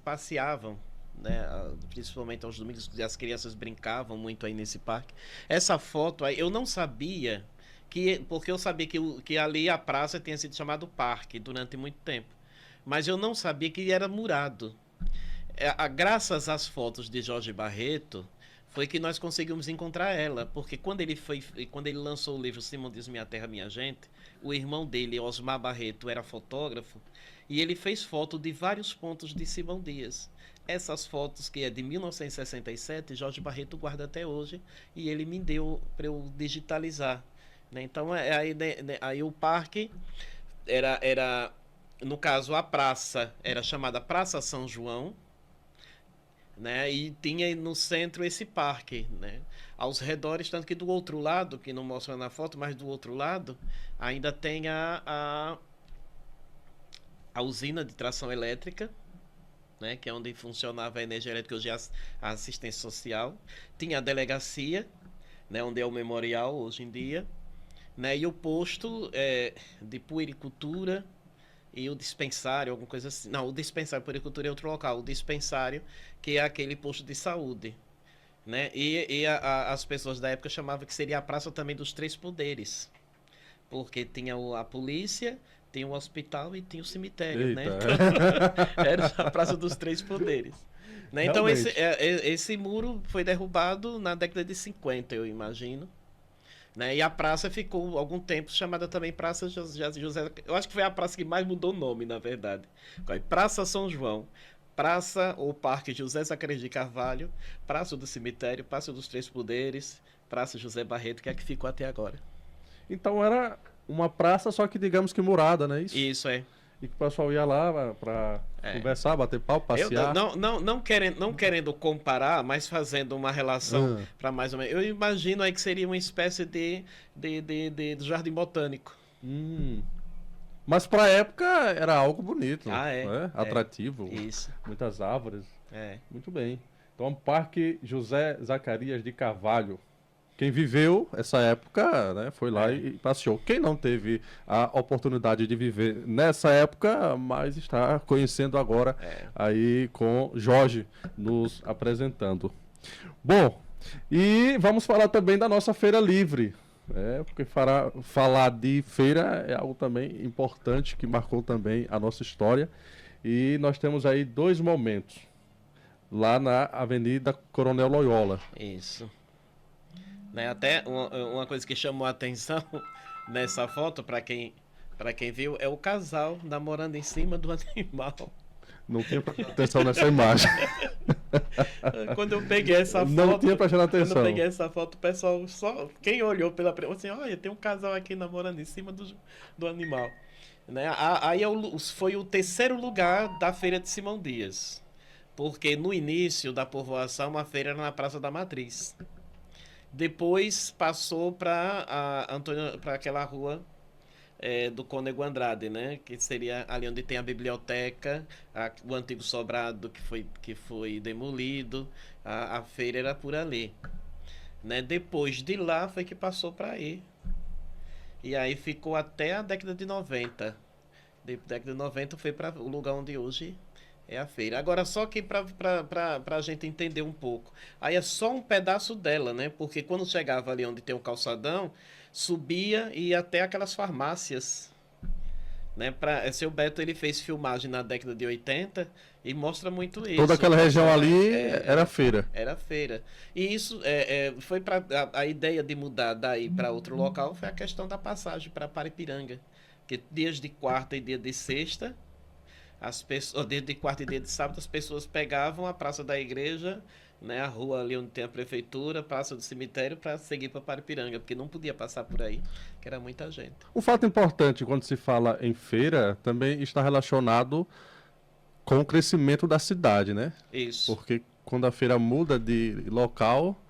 passeavam, né, principalmente aos domingos, as crianças brincavam muito aí nesse parque. Essa foto aí, eu não sabia, porque eu sabia que ali a praça tinha sido chamado parque durante muito tempo, mas eu não sabia que era murado. Graças às fotos de Jorge Barreto, foi que nós conseguimos encontrar ela, porque quando ele lançou o livro Simão Dias, Minha Terra, Minha Gente, o irmão dele, Osmar Barreto, era fotógrafo, e ele fez foto de vários pontos de Simão Dias. Essas fotos, que é de 1967, Jorge Barreto guarda até hoje, e ele me deu para eu digitalizar. Né? Então, aí o parque era, no caso, a praça era chamada Praça São João, né? E tinha no centro esse parque, né? Aos redores, tanto que do outro lado, que não mostra na foto, mas do outro lado, ainda tem a usina de tração elétrica, né? Que é onde funcionava a energia elétrica, hoje é a assistência social. Tinha a delegacia, né? Onde é o memorial hoje em dia, né? E o posto de puericultura e o dispensário, alguma coisa assim. Não, o dispensário, puericultura é outro local. O dispensário, que é aquele posto de saúde, né? E as pessoas da época chamavam que seria a praça também dos três poderes, porque tinha a polícia, tinha o hospital e tinha o cemitério. Eita. Né? Então, era a praça dos três poderes. Né? Então esse muro foi derrubado na década de 50, eu imagino. Né? E a praça ficou algum tempo chamada também Praça José. Eu acho que foi a praça que mais mudou o nome, na verdade. Praça São João. Praça ou Parque José Zacarias de Carvalho, Praça do Cemitério, Praça dos Três Poderes, Praça José Barreto, que é a que ficou até agora. Então era uma praça, só que digamos que murada, né? Isso é. E que o pessoal ia lá para conversar, bater papo, passear. Não querendo comparar, mas fazendo uma relação para mais ou menos. Eu imagino aí que seria uma espécie de jardim botânico. Mas para a época era algo bonito, né? Atrativo. Isso. Muitas árvores. Muito bem. Então, Parque José Zacarias de Carvalho. Quem viveu essa época, né, foi lá e passeou. Quem não teve a oportunidade de viver nessa época, mas está conhecendo agora aí com Jorge nos apresentando. Bom, e vamos falar também da nossa Feira Livre. Porque falar de feira é algo também importante que marcou também a nossa história. E nós temos aí 2 momentos. Lá na Avenida Coronel Loyola. Isso. Né, até uma coisa que chamou a atenção nessa foto, para quem viu, é o casal namorando em cima do animal. Não tinha prestado atenção nessa imagem. Quando eu peguei essa foto... Não tinha prestado atenção. Quando eu peguei essa foto, o pessoal só... Quem olhou pela primeira... Assim, olha, tem um casal aqui namorando em cima do animal. Né? Aí foi o 3º lugar da Feira de Simão Dias. Porque no início da povoação, a feira era na Praça da Matriz. Depois passou para aquela rua do Cônego Andrade, né? Que seria ali onde tem a biblioteca, o antigo sobrado que foi demolido. A feira era por ali. Né? Depois de lá foi que passou para aí. E aí ficou até a década de 90. Década de 90 foi para o lugar onde hoje é a feira. Agora, só que para a gente entender um pouco. Aí é só um pedaço dela, né? Porque quando chegava ali onde tem o calçadão, subia e ia até aquelas farmácias. Né? Seu Beto, ele fez filmagem na década de 80 e mostra muito isso. Toda aquela região ali era feira. Era feira. E isso foi para a ideia de mudar daí para outro local foi a questão da passagem para Paripiranga. Que dias de quarta e dia de sexta, dia de quarta e dia de sábado, as pessoas pegavam a Praça da Igreja, né, a rua ali onde tem a prefeitura, Praça do Cemitério, para seguir para Paripiranga, porque não podia passar por aí, que era muita gente. Um fato importante quando se fala em feira também está relacionado com o crescimento da cidade, né? Isso. Porque quando a feira muda de local,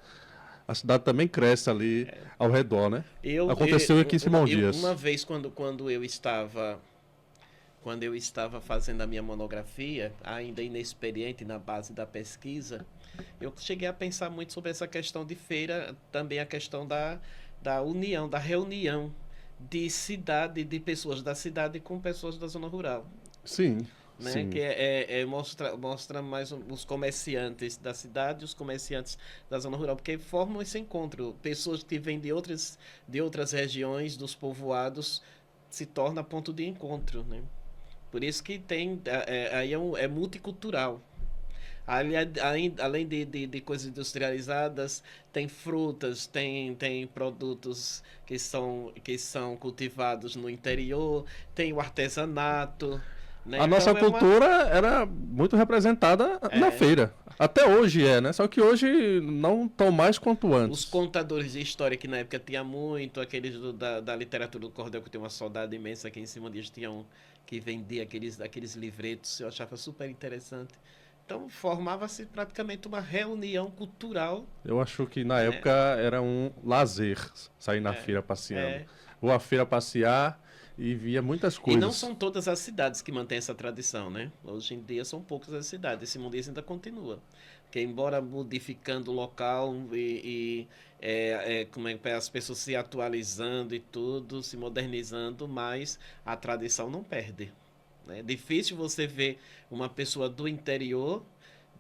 a cidade também cresce ali ao redor, né? Aconteceu aqui em Simão Dias. Uma vez, quando eu estava fazendo a minha monografia, ainda inexperiente na base da pesquisa, eu cheguei a pensar muito sobre essa questão de feira, também a questão da união, da reunião de pessoas da cidade com pessoas da zona rural. Sim. Né? Sim. Que mostra mais os comerciantes da cidade e os comerciantes da zona rural, porque formam esse encontro. Pessoas que vêm de outras regiões, dos povoados, se torna ponto de encontro, né? Por isso que aí é multicultural. Além de coisas industrializadas, tem frutas, tem produtos que são cultivados no interior, tem o artesanato. Né? A nossa cultura era muito representada na feira. Até hoje né? Só que hoje não tão mais quanto antes. Os contadores de história, que na época tinha muito, aqueles da literatura do cordel, que tem uma saudade imensa aqui em cima deles, tinham que vender aqueles livretos, eu achava super interessante. Então formava-se praticamente uma reunião cultural. Eu acho que na época era um lazer sair na feira passeando. Ou a feira passear e via muitas coisas. E não são todas as cidades que mantêm essa tradição, né? Hoje em dia são poucas as cidades. Esse mundo ainda continua. Porque embora modificando o local como as pessoas se atualizando e tudo, se modernizando, mas a tradição não perde. É difícil você ver uma pessoa do interior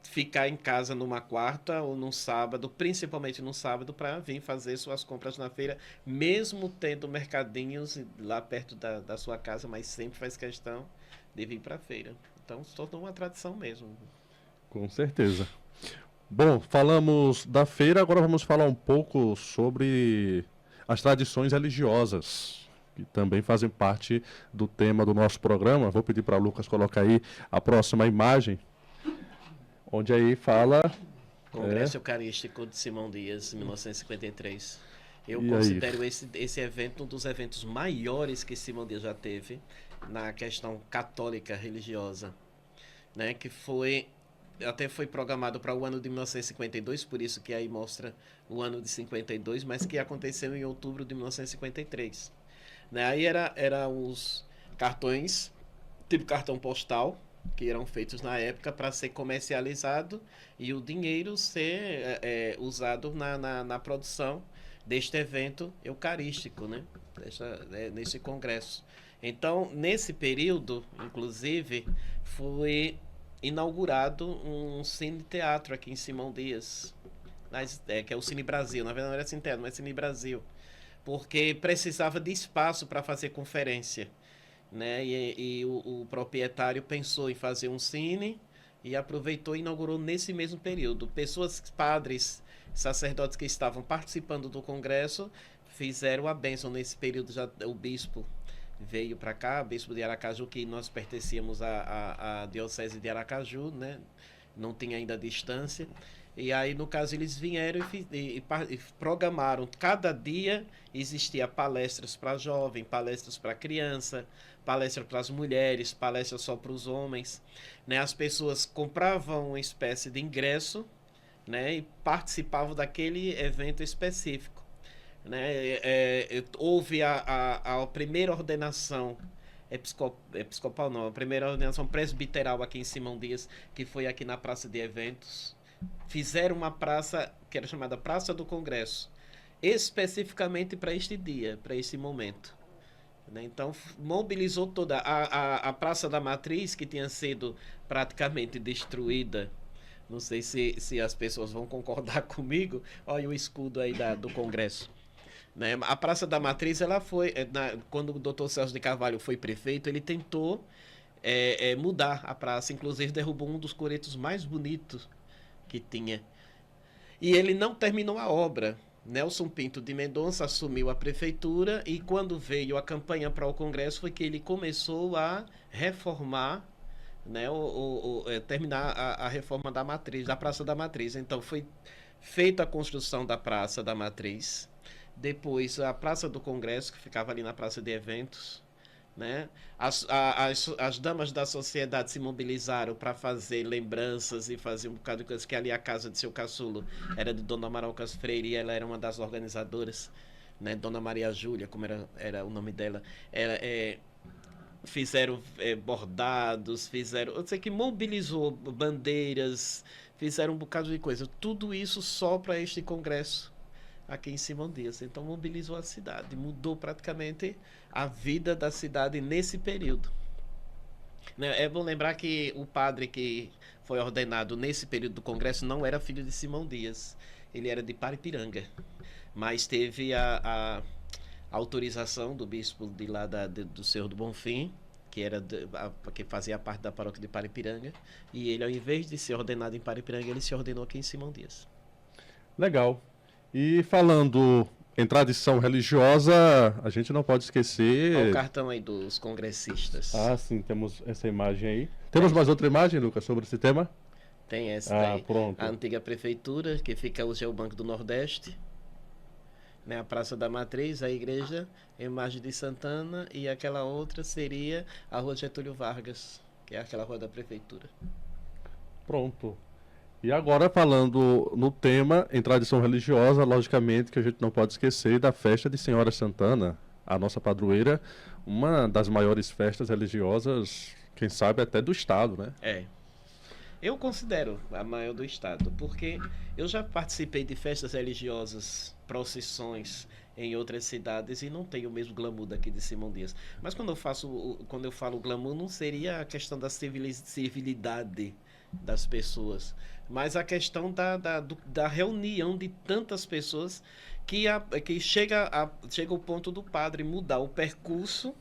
ficar em casa numa quarta ou num sábado, principalmente no sábado, para vir fazer suas compras na feira, mesmo tendo mercadinhos lá perto da sua casa, mas sempre faz questão de vir para a feira. Então se tornou uma tradição mesmo. Com certeza. Bom, falamos da feira, agora vamos falar um pouco sobre as tradições religiosas, que também fazem parte do tema do nosso programa. Vou pedir para o Lucas colocar aí a próxima imagem. onde aí fala... Congresso Eucarístico de Simão Dias, 1953. Eu E considero esse evento um dos eventos maiores que Simão Dias já teve na questão católica religiosa, né? Que até foi programado para o ano de 1952, por isso que aí mostra o ano de 52, mas que aconteceu em outubro de 1953. Né? Aí era os cartões, tipo cartão postal, que eram feitos na época para ser comercializado e o dinheiro ser usado na produção deste evento eucarístico, né? Nesse congresso. Então, nesse período, inclusive, foi inaugurado um cine-teatro aqui em Simão Dias, que é o Cine Brasil. Na verdade não era Cine Teatro, mas Cine Brasil. Porque precisava de espaço para fazer conferência, né? E o proprietário pensou em fazer um cine e aproveitou e inaugurou nesse mesmo período. Pessoas, padres, sacerdotes que estavam participando do congresso fizeram a bênção nesse período. Já o bispo veio para cá, o bispo de Aracaju, que nós pertencíamos à diocese de Aracaju, né? Não tinha ainda distância. E aí, no caso, eles vieram e programaram. Cada dia existia palestras para jovem, palestras para criança, palestra para as mulheres, palestra só para os homens. Né? As pessoas compravam uma espécie de ingresso, né? E participavam daquele evento específico. Né? Houve a primeira ordenação episcopal, não, a primeira ordenação presbiteral aqui em Simão Dias, que foi aqui na Praça de Eventos. Fizeram uma praça que era chamada Praça do Congresso, especificamente para este dia, para esse momento. Né? Então, mobilizou toda a Praça da Matriz, que tinha sido praticamente destruída. Não sei se as pessoas vão concordar comigo. Olha o escudo aí do Congresso. Né? A Praça da Matriz, ela foi, quando o Dr. Celso de Carvalho foi prefeito, ele tentou mudar a praça, inclusive derrubou um dos coretos mais bonitos que tinha. E ele não terminou a obra. Nelson Pinto de Mendonça assumiu a prefeitura e quando veio a campanha para o Congresso foi que ele começou a reformar, né, terminar a reforma da Matriz, da Praça da Matriz. Então foi feita a construção da Praça da Matriz, depois a Praça do Congresso, que ficava ali na Praça de Eventos. Né? As damas da sociedade se mobilizaram para fazer lembranças e fazer um bocado de coisas, que ali a casa de seu caçulo era de Dona Marocas Freire e ela era uma das organizadoras, né? Dona Maria Júlia, como era o nome dela. Fizeram bordados, eu sei que mobilizou bandeiras, fizeram um bocado de coisa. Tudo isso só para este congresso aqui em Simão Dias. Então mobilizou a cidade, mudou praticamente a vida da cidade nesse período. É bom lembrar que o padre que foi ordenado nesse período do Congresso não era filho de Simão Dias, ele era de Paripiranga, mas teve a autorização do bispo de lá do Senhor do Bonfim, que fazia parte da paróquia de Paripiranga, e ele, ao invés de ser ordenado em Paripiranga, ele se ordenou aqui em Simão Dias. Legal. E falando em tradição religiosa, a gente não pode esquecer... Olha o cartão aí dos congressistas. Ah, sim, temos essa imagem aí. Temos mais outra imagem, Lucas, sobre esse tema? Tem essa daí. Pronto. A antiga prefeitura, que fica hoje é o Banco do Nordeste. Né, a Praça da Matriz, a igreja, a imagem de Santana, e aquela outra seria a Rua Getúlio Vargas, que é aquela rua da prefeitura. Pronto. E agora falando no tema, em tradição religiosa, logicamente que a gente não pode esquecer da festa de Senhora Santana, a nossa padroeira, uma das maiores festas religiosas, quem sabe até do estado, né? Eu considero a maior do estado, porque eu já participei de festas religiosas, procissões em outras cidades e não tem o mesmo glamour daqui de Simão Dias. Mas quando eu falo glamour, não seria a questão da civilidade das pessoas, mas a questão da reunião de tantas pessoas que chega o ponto do padre mudar o percurso,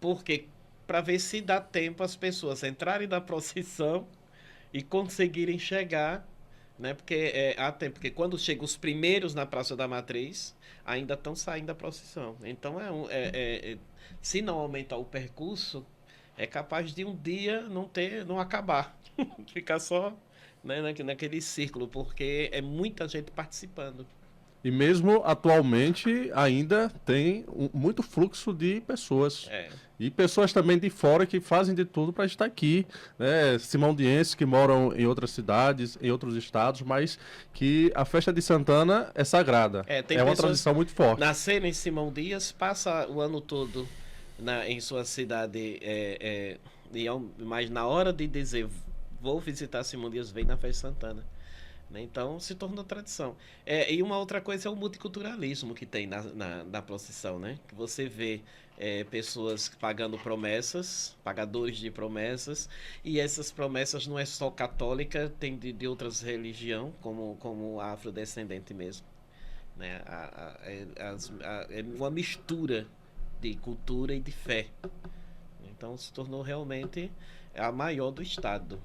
porque para ver se dá tempo as pessoas entrarem na procissão e conseguirem chegar, né? Porque há tempo, porque quando chegam os primeiros na Praça da Matriz, ainda estão saindo da procissão. Então se não aumentar o percurso, é capaz de um dia não acabar, ficar só né, naquele círculo, porque é muita gente participando. E mesmo atualmente ainda tem muito fluxo de pessoas. É. E pessoas também de fora que fazem de tudo para estar aqui, né? Simondienses que moram em outras cidades, em outros estados, mas que a festa de Santana é sagrada. Tem É uma pessoas tradição muito forte. nasceram em Simão Dias, passa o ano todo em sua cidade, mas na hora de dizer vou visitar Simão Dias, vem na festa de Santana. Né? Então se tornou tradição. E uma outra coisa é o multiculturalismo que tem na procissão, né? Que você vê pessoas pagando promessas, pagadores de promessas, e essas promessas não é só católica, tem de outras religiões, como afrodescendente mesmo. Né? É uma mistura de cultura e de fé. Então se tornou realmente a maior do estado.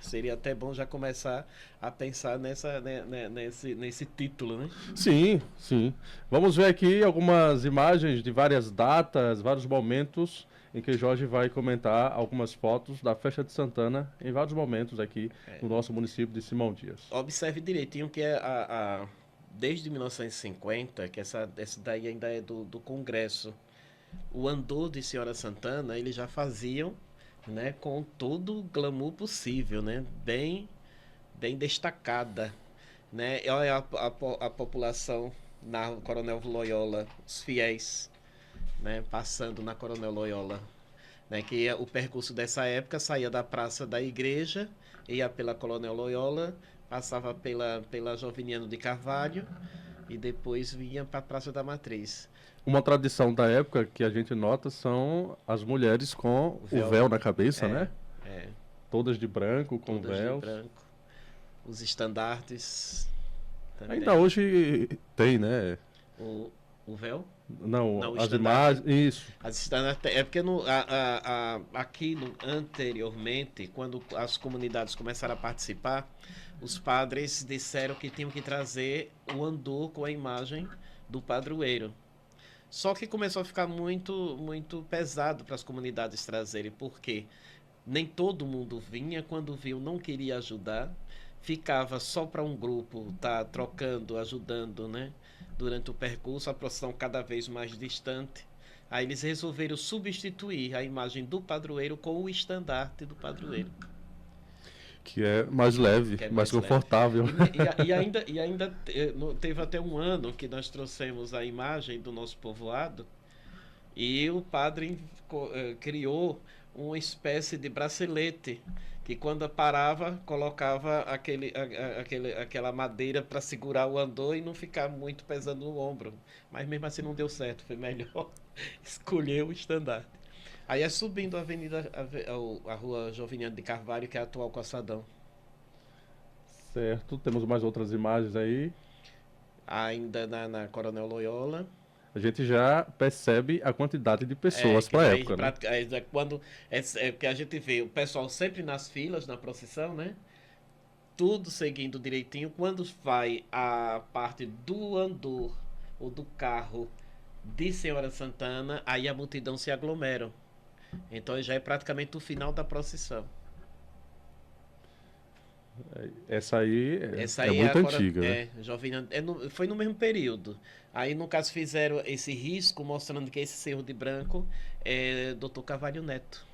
Seria até bom já começar a pensar nesse título, né? Sim, sim. Vamos ver aqui algumas imagens de várias datas, vários momentos em que Jorge vai comentar algumas fotos da festa de Santana em vários momentos aqui no nosso município de Simão Dias. Observe direitinho que desde 1950, que essa daí ainda é do Congresso, o andor de Senhora Santana, eles já faziam, né, com todo o glamour possível, né, bem destacada, né, e olha a população na Coronel Loyola, os fiéis, né, passando na Coronel Loyola, né, que o percurso dessa época saía da Praça da Igreja, ia pela Coronel Loyola, passava pela Joviniano de Carvalho e depois vinha para a Praça da Matriz. Uma tradição da época que a gente nota são as mulheres com o véu na cabeça, né? Todas de branco, com véus. De branco. Os estandartes também. Ainda hoje tem, né? O véu? Não, as imagens, isso. As estandartes, porque aqui anteriormente, quando as comunidades começaram a participar, os padres disseram que tinham que trazer o andor com a imagem do padroeiro. Só que começou a ficar muito, muito pesado para as comunidades trazerem, porque nem todo mundo vinha, quando viu não queria ajudar, ficava só para um grupo, tá trocando, ajudando, né? Durante o percurso, a procissão cada vez mais distante. Aí eles resolveram substituir a imagem do padroeiro com o estandarte do padroeiro. Que é mais leve, mais confortável. E ainda teve até um ano que nós trouxemos a imagem do nosso povoado e o padre criou uma espécie de bracelete que quando parava, colocava aquela madeira para segurar o andor e não ficar muito pesando no ombro. Mas mesmo assim não deu certo, foi melhor escolher o estandarte. Aí é subindo a rua Joviniano de Carvalho, que é a atual Calçadão. Certo, temos mais outras imagens aí. Ainda na Coronel Loyola. A gente já percebe a quantidade de pessoas para a época, né? Que a gente vê o pessoal sempre nas filas, na procissão, né? Tudo seguindo direitinho. Quando vai a parte do andor ou do carro de Senhora Santana, aí a multidão se aglomera. Então já é praticamente o final da procissão. Essa aí é muito antiga, né? Foi no mesmo período. Aí, no caso, fizeram esse risco mostrando que esse cerro de branco é Dr. Carvalho Neto.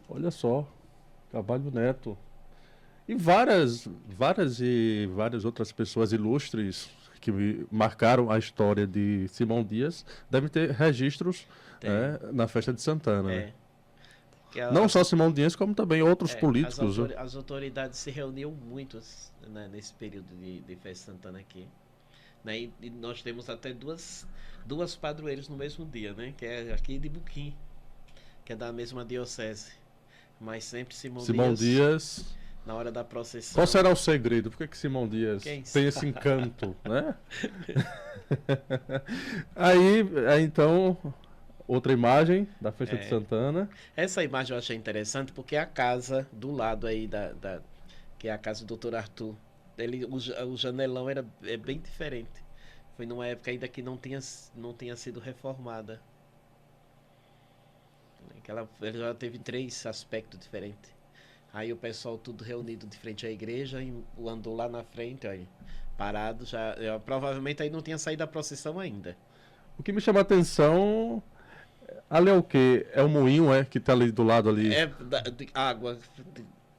Olha só, Carvalho Neto. E várias outras pessoas ilustres que marcaram a história de Simão Dias devem ter registros na festa de Santana. Né? Não só Simão Dias, como também outros políticos. As autoridades se reuniam muito, né, nesse período de festa de Santana aqui. Né, e nós temos até duas padroeiras no mesmo dia, né? Que é aqui de Buquim, que é da mesma diocese. Mas sempre Simão Dias na hora da procissão. Qual será o segredo? Por que Simão Dias tem esse encanto, né? aí então, outra imagem da festa de Santana. Essa imagem eu achei interessante porque é a casa do lado aí que é a casa do Dr. Arthur. O janelão é bem diferente. Foi numa época ainda que não tinha sido reformada. Ela já teve 3 aspectos diferentes. Aí o pessoal tudo reunido de frente à igreja e andou lá na frente, olha, parado já, provavelmente aí não tinha saído a procissão ainda. O que me chama a atenção, ali é o quê? É o moinho, que tá ali do lado ali? É de água,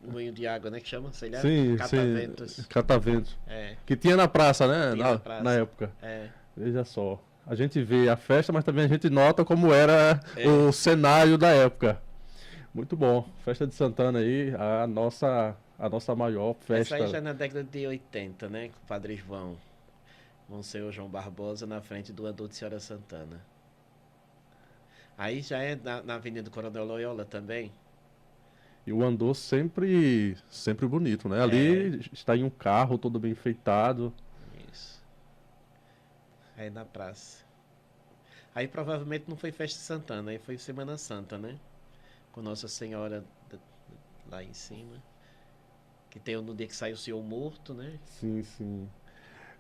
moinho de água, né, que chama, sei lá, Sim, cataventos. sim, cataventos. É, Que tinha na praça, né? tinha na praça. Na época. É, Veja só. A gente vê a festa, mas também a gente nota como era É. o cenário da época. Muito bom. Festa de Santana aí, a nossa maior festa. essa aí já é na década de 80, né, com o Padre João, Monsenhor João Barbosa, na frente do Andor de Senhora Santana. Aí já é na Avenida do Coronel Loyola também. E o andor sempre bonito, né? Ali está em um carro todo bem enfeitado. Isso. Aí na praça. Aí provavelmente não foi festa de Santana, aí foi Semana Santa, né? Com Nossa Senhora lá em cima. Que tem no dia que sai o Senhor morto, né? Sim, sim.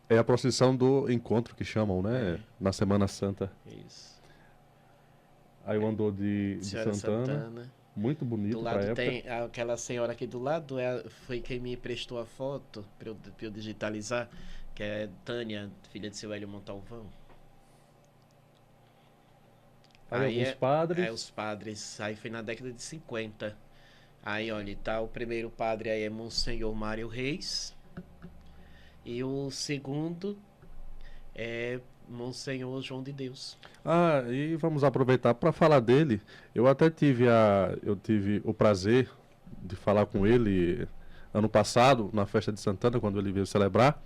É a procissão do encontro que chamam, né? Na Semana Santa. Isso. Aí o andor de Senhora Santana. Muito bonito Do pra lado época. tem aquela senhora aqui do lado, foi quem me emprestou a foto pra eu digitalizar, que é Tânia, filha de seu Hélio Montalvão. Aí alguns padres. Os padres, aí foi na década de 50. Aí, olha, tá, o primeiro padre aí é Monsenhor Mário Reis. E o segundo é Monsenhor João de Deus. E vamos aproveitar para falar dele. Eu até tive o prazer de falar com ele ano passado, na festa de Santana, quando ele veio celebrar.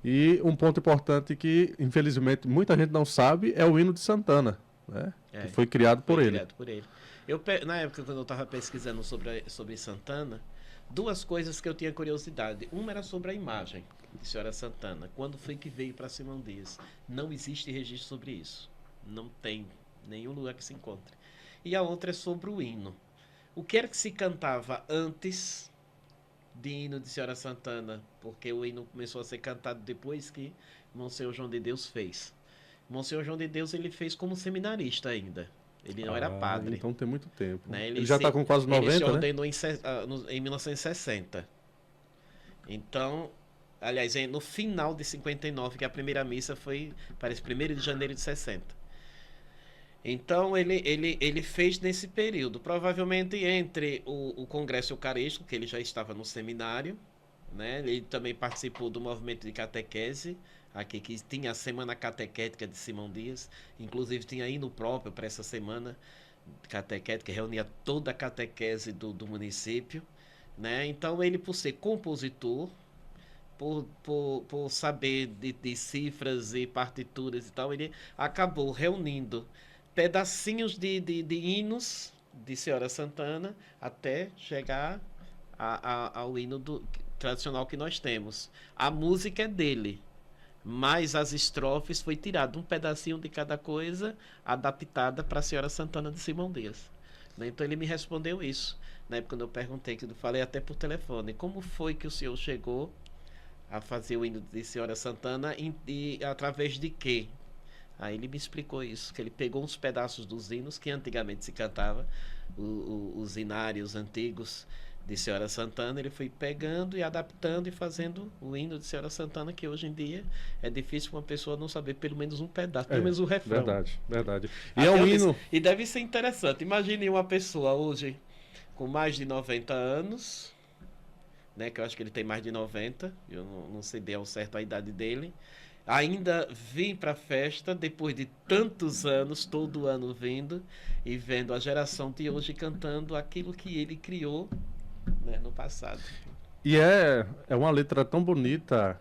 E um ponto importante que, infelizmente, muita gente não sabe é o hino de Santana, né? Que foi criado por ele. Criado por ele. Na época, quando eu estava pesquisando sobre Santana, 2 coisas que eu tinha curiosidade. Uma era sobre a imagem de Senhora Santana. Quando foi que veio para Simão Dias? Não existe registro sobre isso. Não tem nenhum lugar que se encontre. E a outra é sobre o hino. O que era que se cantava antes de hino de Senhora Santana? Porque o hino começou a ser cantado depois que Monsenhor João de Deus fez. Monsenhor João de Deus ele fez como seminarista ainda. Ele não era padre. Então tem muito tempo. Né? Ele já está com quase 90, ele se né? ordenou em 1960. Então, aliás, no final de 59, que a primeira missa foi, parece, 1º de janeiro de 60. Então, ele fez nesse período. Provavelmente entre o Congresso Eucarístico, que ele já estava no seminário, né? Ele também participou do movimento de catequese, aqui que tinha a Semana Catequética de Simão Dias, inclusive tinha hino próprio para essa semana catequética, que reunia toda a catequese do município, né? Então ele, por ser compositor, por saber de cifras e partituras e tal, ele acabou reunindo pedacinhos de hinos de Senhora Santana até chegar ao hino tradicional que nós temos. A música é dele, mas as estrofes foi tirado um pedacinho de cada coisa, adaptada para a Senhora Santana de Simão Dias. Então ele me respondeu isso. Na época quando eu perguntei, que eu falei até por telefone, como foi que o senhor chegou a fazer o hino de Senhora Santana e através de quê? Aí ele me explicou isso, que ele pegou uns pedaços dos hinos que antigamente se cantava, os hinários antigos de Senhora Santana, ele foi pegando e adaptando e fazendo o hino de Senhora Santana, que hoje em dia é difícil uma pessoa não saber pelo menos um pedaço, pelo menos o refrão. Verdade. E é um hino... E deve ser interessante. Imagine uma pessoa hoje com mais de 90 anos, né, que eu acho que ele tem mais de 90, eu não sei de ao certo a idade dele, ainda vir para a festa depois de tantos anos, todo ano vindo e vendo a geração de hoje cantando aquilo que ele criou, né, no passado. E é uma letra tão bonita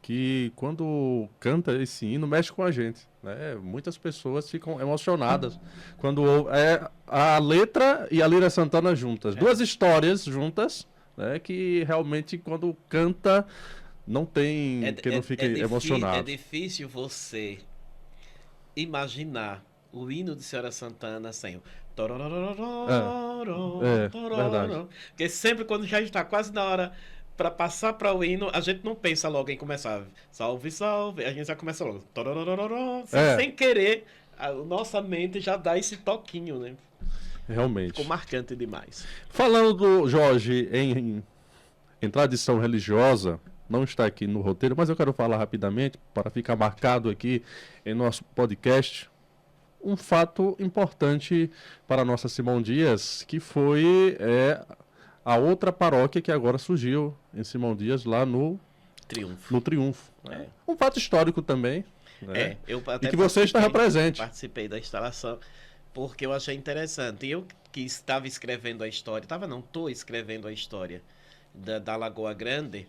que quando canta esse hino mexe com a gente, né? Muitas pessoas ficam emocionadas quando a letra e a Lira Santana juntas, 2 histórias juntas, né? Que realmente quando canta não tem que não fique emocionado. É difícil você imaginar o hino de Senhora Santana sem o verdade. Porque sempre quando já está quase na hora para passar para o hino, a gente não pensa logo em começar salve, salve, a gente já começa logo sem querer, a nossa mente já dá esse toquinho, né? Realmente. Ficou marcante demais. Falando do Jorge em tradição religiosa, não está aqui no roteiro, mas eu quero falar rapidamente para ficar marcado aqui em nosso podcast. Um fato importante para a nossa Simão Dias, que foi a outra paróquia que agora surgiu em Simão Dias, lá no Triunfo. É. Um fato histórico também. Né? Eu até e que você estava presente. Participei da instalação, porque eu achei interessante. Eu que estava escrevendo a história, estou escrevendo a história da Lagoa Grande,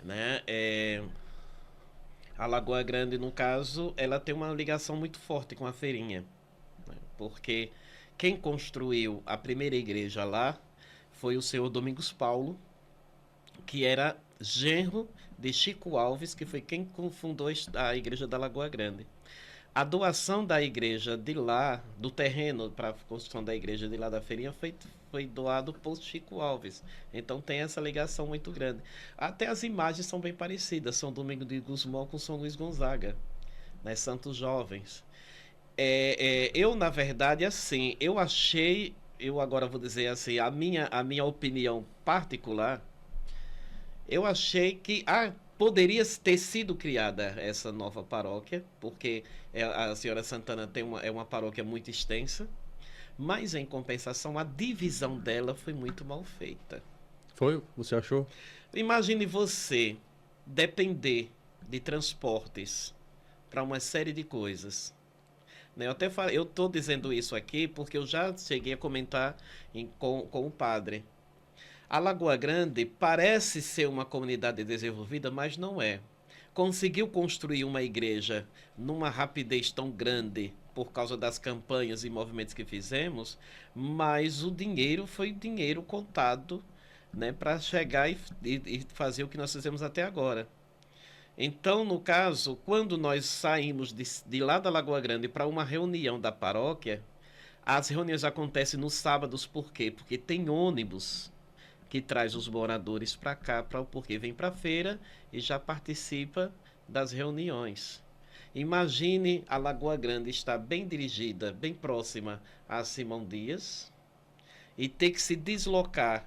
né? A Lagoa Grande, no caso, ela tem uma ligação muito forte com a Feirinha, né? Porque quem construiu a primeira igreja lá foi o senhor Domingos Paulo, que era genro de Chico Alves, que foi quem fundou a igreja da Lagoa Grande. A doação da igreja de lá, do terreno para a construção da igreja de lá da Feirinha, foi doado por Chico Alves. Então tem essa ligação muito grande. Até as imagens são bem parecidas. São Domingo de Gusmão com São Luís Gonzaga, né? Santos Jovens. Eu, na verdade, assim, eu agora vou dizer assim, a minha opinião particular, eu achei que poderia ter sido criada essa nova paróquia, porque a Senhora Santana é uma paróquia muito extensa, mas em compensação a divisão dela foi muito mal feita. Foi? Você achou? Imagine você depender de transportes para uma série de coisas. Eu estou dizendo isso aqui porque eu já cheguei a comentar com o padre. A Lagoa Grande parece ser uma comunidade desenvolvida, mas não é. Conseguiu construir uma igreja numa rapidez tão grande por causa das campanhas e movimentos que fizemos, mas o dinheiro foi dinheiro contado, né, para chegar e fazer o que nós fizemos até agora. Então, no caso, quando nós saímos de lá da Lagoa Grande para uma reunião da paróquia, as reuniões acontecem nos sábados, por quê? Porque tem ônibus que traz os moradores para cá, porque vem para a feira e já participa das reuniões. Imagine a Lagoa Grande estar bem dirigida, bem próxima a Simão Dias, e ter que se deslocar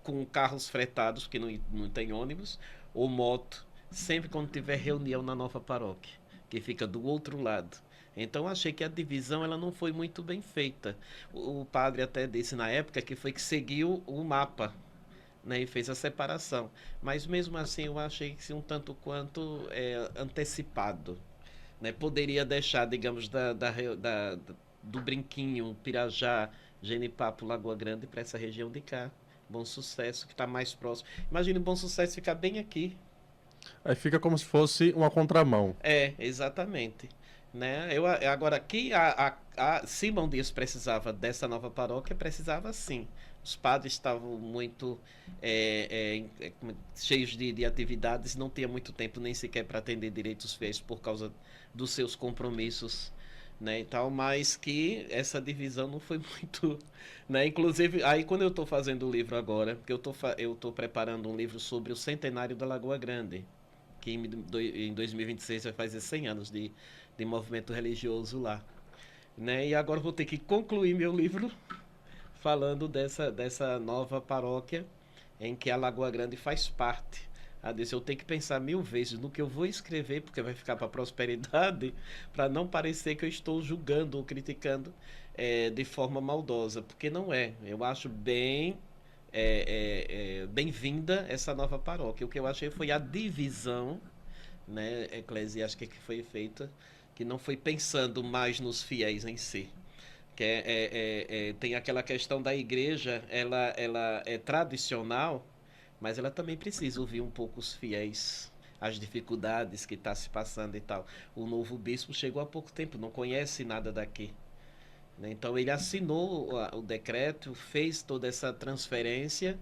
com carros fretados, porque não tem ônibus, ou moto, sempre quando tiver reunião na nova paróquia, que fica do outro lado. Então achei que a divisão ela não foi muito bem feita. O padre até disse na época que foi que seguiu o mapa, né, e fez a separação. Mas mesmo assim eu achei que um tanto quanto antecipado. Né? Poderia deixar, digamos, do Brinquinho, Pirajá, Genipapo, Lagoa Grande para essa região de cá. Bom Sucesso, que está mais próximo. Imagine Bom Sucesso ficar bem aqui. Aí fica como se fosse uma contramão. Exatamente. Né? Agora aqui, Simão Dias precisava dessa nova paróquia, precisava sim. Os padres estavam muito cheios de atividades, não tinha muito tempo nem sequer para atender direito os fiéis por causa dos seus compromissos, né, e tal, mas que essa divisão não foi muito, né, inclusive, aí quando eu estou fazendo o livro agora, porque eu estou preparando um livro sobre o centenário da Lagoa Grande, que em 2026 vai fazer 100 anos de movimento religioso lá, né, e agora vou ter que concluir meu livro falando dessa nova paróquia em que a Lagoa Grande faz parte. Eu tenho que pensar 1000 vezes no que eu vou escrever, porque vai ficar para a prosperidade, para não parecer que eu estou julgando ou criticando de forma maldosa, porque não é. Eu acho bem-vinda essa nova paróquia. O que eu achei foi a divisão, né, eclesiástica que foi feita, que não foi pensando mais nos fiéis em si. Que tem aquela questão da igreja, ela é tradicional, mas ela também precisa ouvir um pouco os fiéis, as dificuldades que está se passando e tal. O novo bispo chegou há pouco tempo, não conhece nada daqui, né? Então ele assinou o decreto, fez toda essa transferência,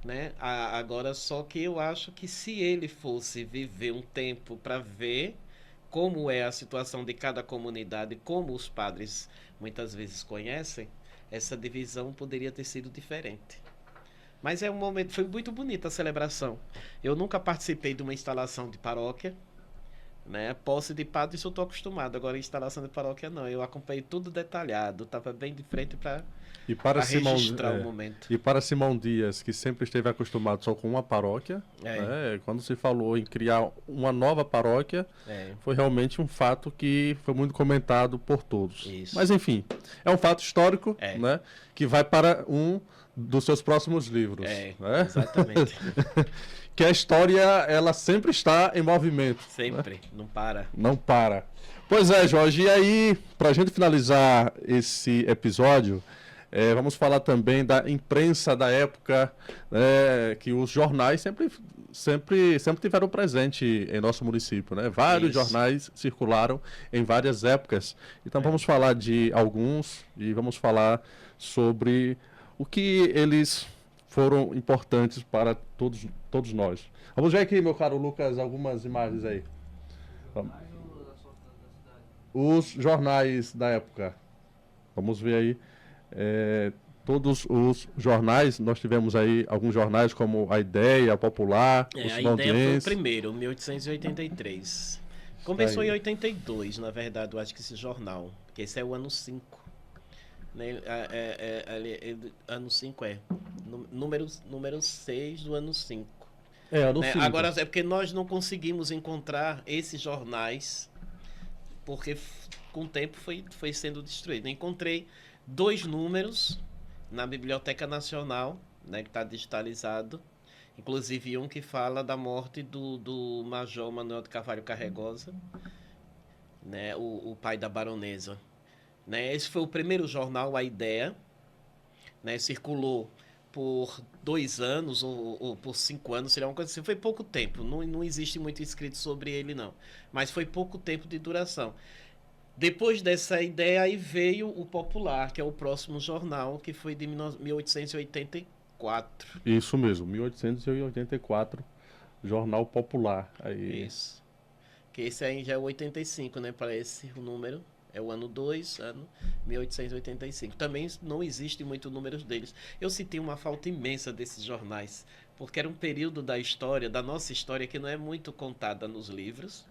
né? Agora, só que eu acho que se ele fosse viver um tempo para ver como é a situação de cada comunidade, como os padres muitas vezes conhecem, essa divisão poderia ter sido diferente. Mas é um momento, foi muito bonita a celebração. Eu nunca participei de uma instalação de paróquia, Né? Posse de padre, isso eu estou acostumado. Agora, instalação de paróquia, não. Eu acompanhei tudo detalhado. Estava bem de frente para registrar o momento. E para Simão Dias, que sempre esteve acostumado só com uma paróquia, né? Quando se falou em criar uma nova paróquia, foi realmente um fato que foi muito comentado por todos. Isso. Mas enfim, é um fato histórico, né? Que vai para um dos seus próximos livros. Né? Exatamente. Que a história, ela sempre está em movimento. Sempre, né? Não para. Não para. Pois é, Jorge, e aí, para a gente finalizar esse episódio, vamos falar também da imprensa da época, que os jornais sempre tiveram presente em nosso município, né? Vários jornais circularam em várias épocas. Então vamos falar de alguns e vamos falar sobre o que eles foram importantes para todos nós. Vamos ver aqui, meu caro Lucas, algumas imagens aí. Os jornais da época. Vamos ver aí. Todos os jornais, nós tivemos aí alguns jornais como A Ideia, Popular, o A Ideia foi o primeiro, 1883. Começou em 82, na verdade, eu acho que esse jornal, que esse é o ano 5. Né? Ano 5 número 6 do ano 5. Ano 5. Agora, é porque nós não conseguimos encontrar esses jornais, porque com o tempo foi sendo destruído. Encontrei 2 números na Biblioteca Nacional, né, que está digitalizado, inclusive um que fala da morte do Major Manuel de Carvalho Carregosa, né, o pai da baronesa. Né, esse foi o primeiro jornal, A Ideia, né, circulou por 2 anos ou por 5 anos, seria uma coisa assim, foi pouco tempo, não existe muito escrito sobre ele não, mas foi pouco tempo de duração. Depois dessa Ideia, aí veio o Popular, que é o próximo jornal, que foi de 1884. Isso mesmo, 1884, Jornal Popular. Aí. Isso. Que esse aí já é o 85, né? Parece o número. É o ano 2, ano 1885. Também não existe muito números deles. Eu senti uma falta imensa desses jornais, porque era um período da história, da nossa história, que não é muito contada nos livros.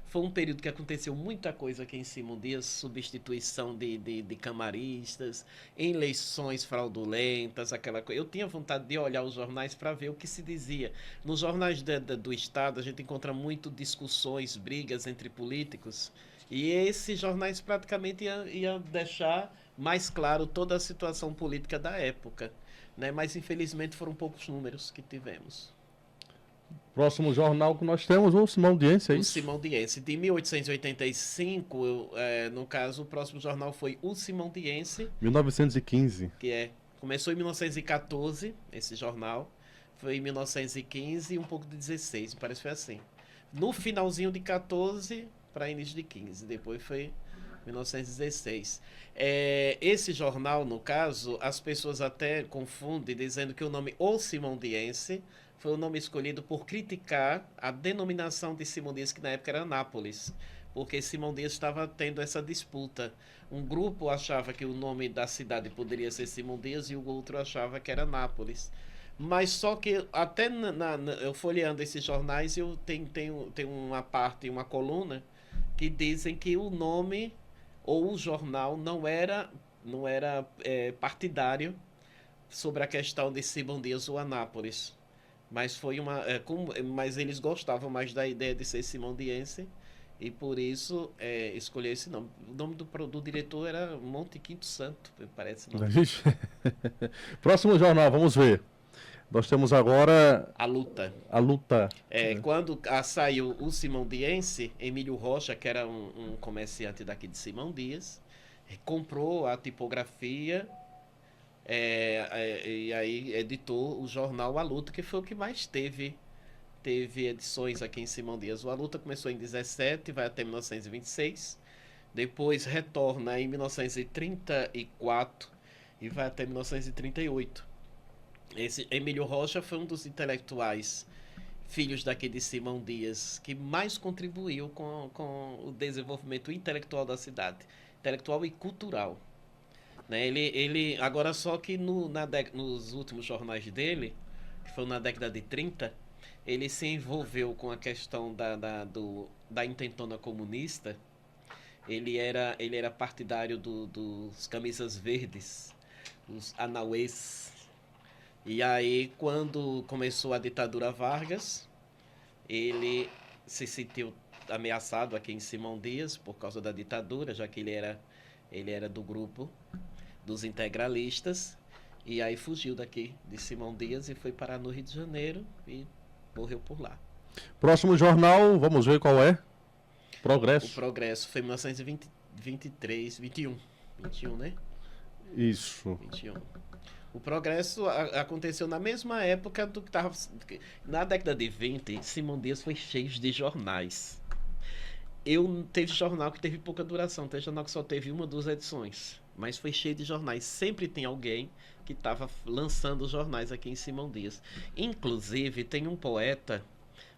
Foi um período que aconteceu muita coisa aqui em Simão Dias, substituição de camaristas, eleições fraudulentas, aquela coisa. Eu tinha vontade de olhar os jornais para ver o que se dizia. Nos jornais do Estado, a gente encontra muito discussões, brigas entre políticos, e esses jornais praticamente iam deixar mais claro toda a situação política da época. Né? Mas, infelizmente, foram poucos números que tivemos. Próximo jornal que nós temos, o Simondiense, é isso? O Simondiense. De 1885, no caso, o próximo jornal foi o Simondiense. 1915. Começou em 1914, esse jornal. Foi em 1915 e um pouco de 16, parece que foi assim. No finalzinho de 14 para início de 15. Depois foi 1916. Esse jornal, no caso, as pessoas até confundem, dizendo que o nome O Simondiense foi o nome escolhido por criticar a denominação de Simão Dias, que na época era Anápolis, porque Simão Dias estava tendo essa disputa. Um grupo achava que o nome da cidade poderia ser Simão Dias e o outro achava que era Anápolis. Mas só que até eu folheando esses jornais, eu tenho uma parte, uma coluna, que dizem que o nome ou o jornal não era partidário sobre a questão de Simão Dias ou Anápolis. Mas mas eles gostavam mais da ideia de ser simondiense e por isso escolheu esse nome. O nome do diretor era Monte Quinto Santo, parece. Próximo jornal, vamos ver. Nós temos agora A Luta. A Luta. Quando saiu o Simondiense, Emílio Rocha, que era um comerciante daqui de Simão Dias, comprou a tipografia. E aí editou o jornal A Luta, que foi o que mais teve edições aqui em Simão Dias. O A Luta começou em 17, vai até 1926, depois retorna em 1934 e vai até 1938. Esse Emílio Rocha foi um dos intelectuais filhos daqui de Simão Dias que mais contribuiu com o desenvolvimento intelectual da cidade, intelectual e cultural. Né? Ele agora só que nos últimos jornais dele, que foi na década de 30, ele se envolveu com a questão da intentona comunista, ele era partidário dos camisas verdes, os anauês. E aí, quando começou a ditadura Vargas, ele se sentiu ameaçado aqui em Simão Dias por causa da ditadura, já que ele era do grupo dos integralistas. E aí fugiu daqui de Simão Dias e foi parar no Rio de Janeiro e morreu por lá. Próximo jornal, vamos ver qual é. Progresso. O Progresso foi em 1923, 21, né? Isso. 21. O Progresso aconteceu na mesma época do que estava... Na década de 20, Simão Dias foi cheio de jornais. Teve jornal que teve pouca duração, teve jornal que só teve 1 ou 2 edições. Mas foi cheio de jornais. Sempre tem alguém que estava lançando jornais aqui em Simão Dias. Inclusive, tem um poeta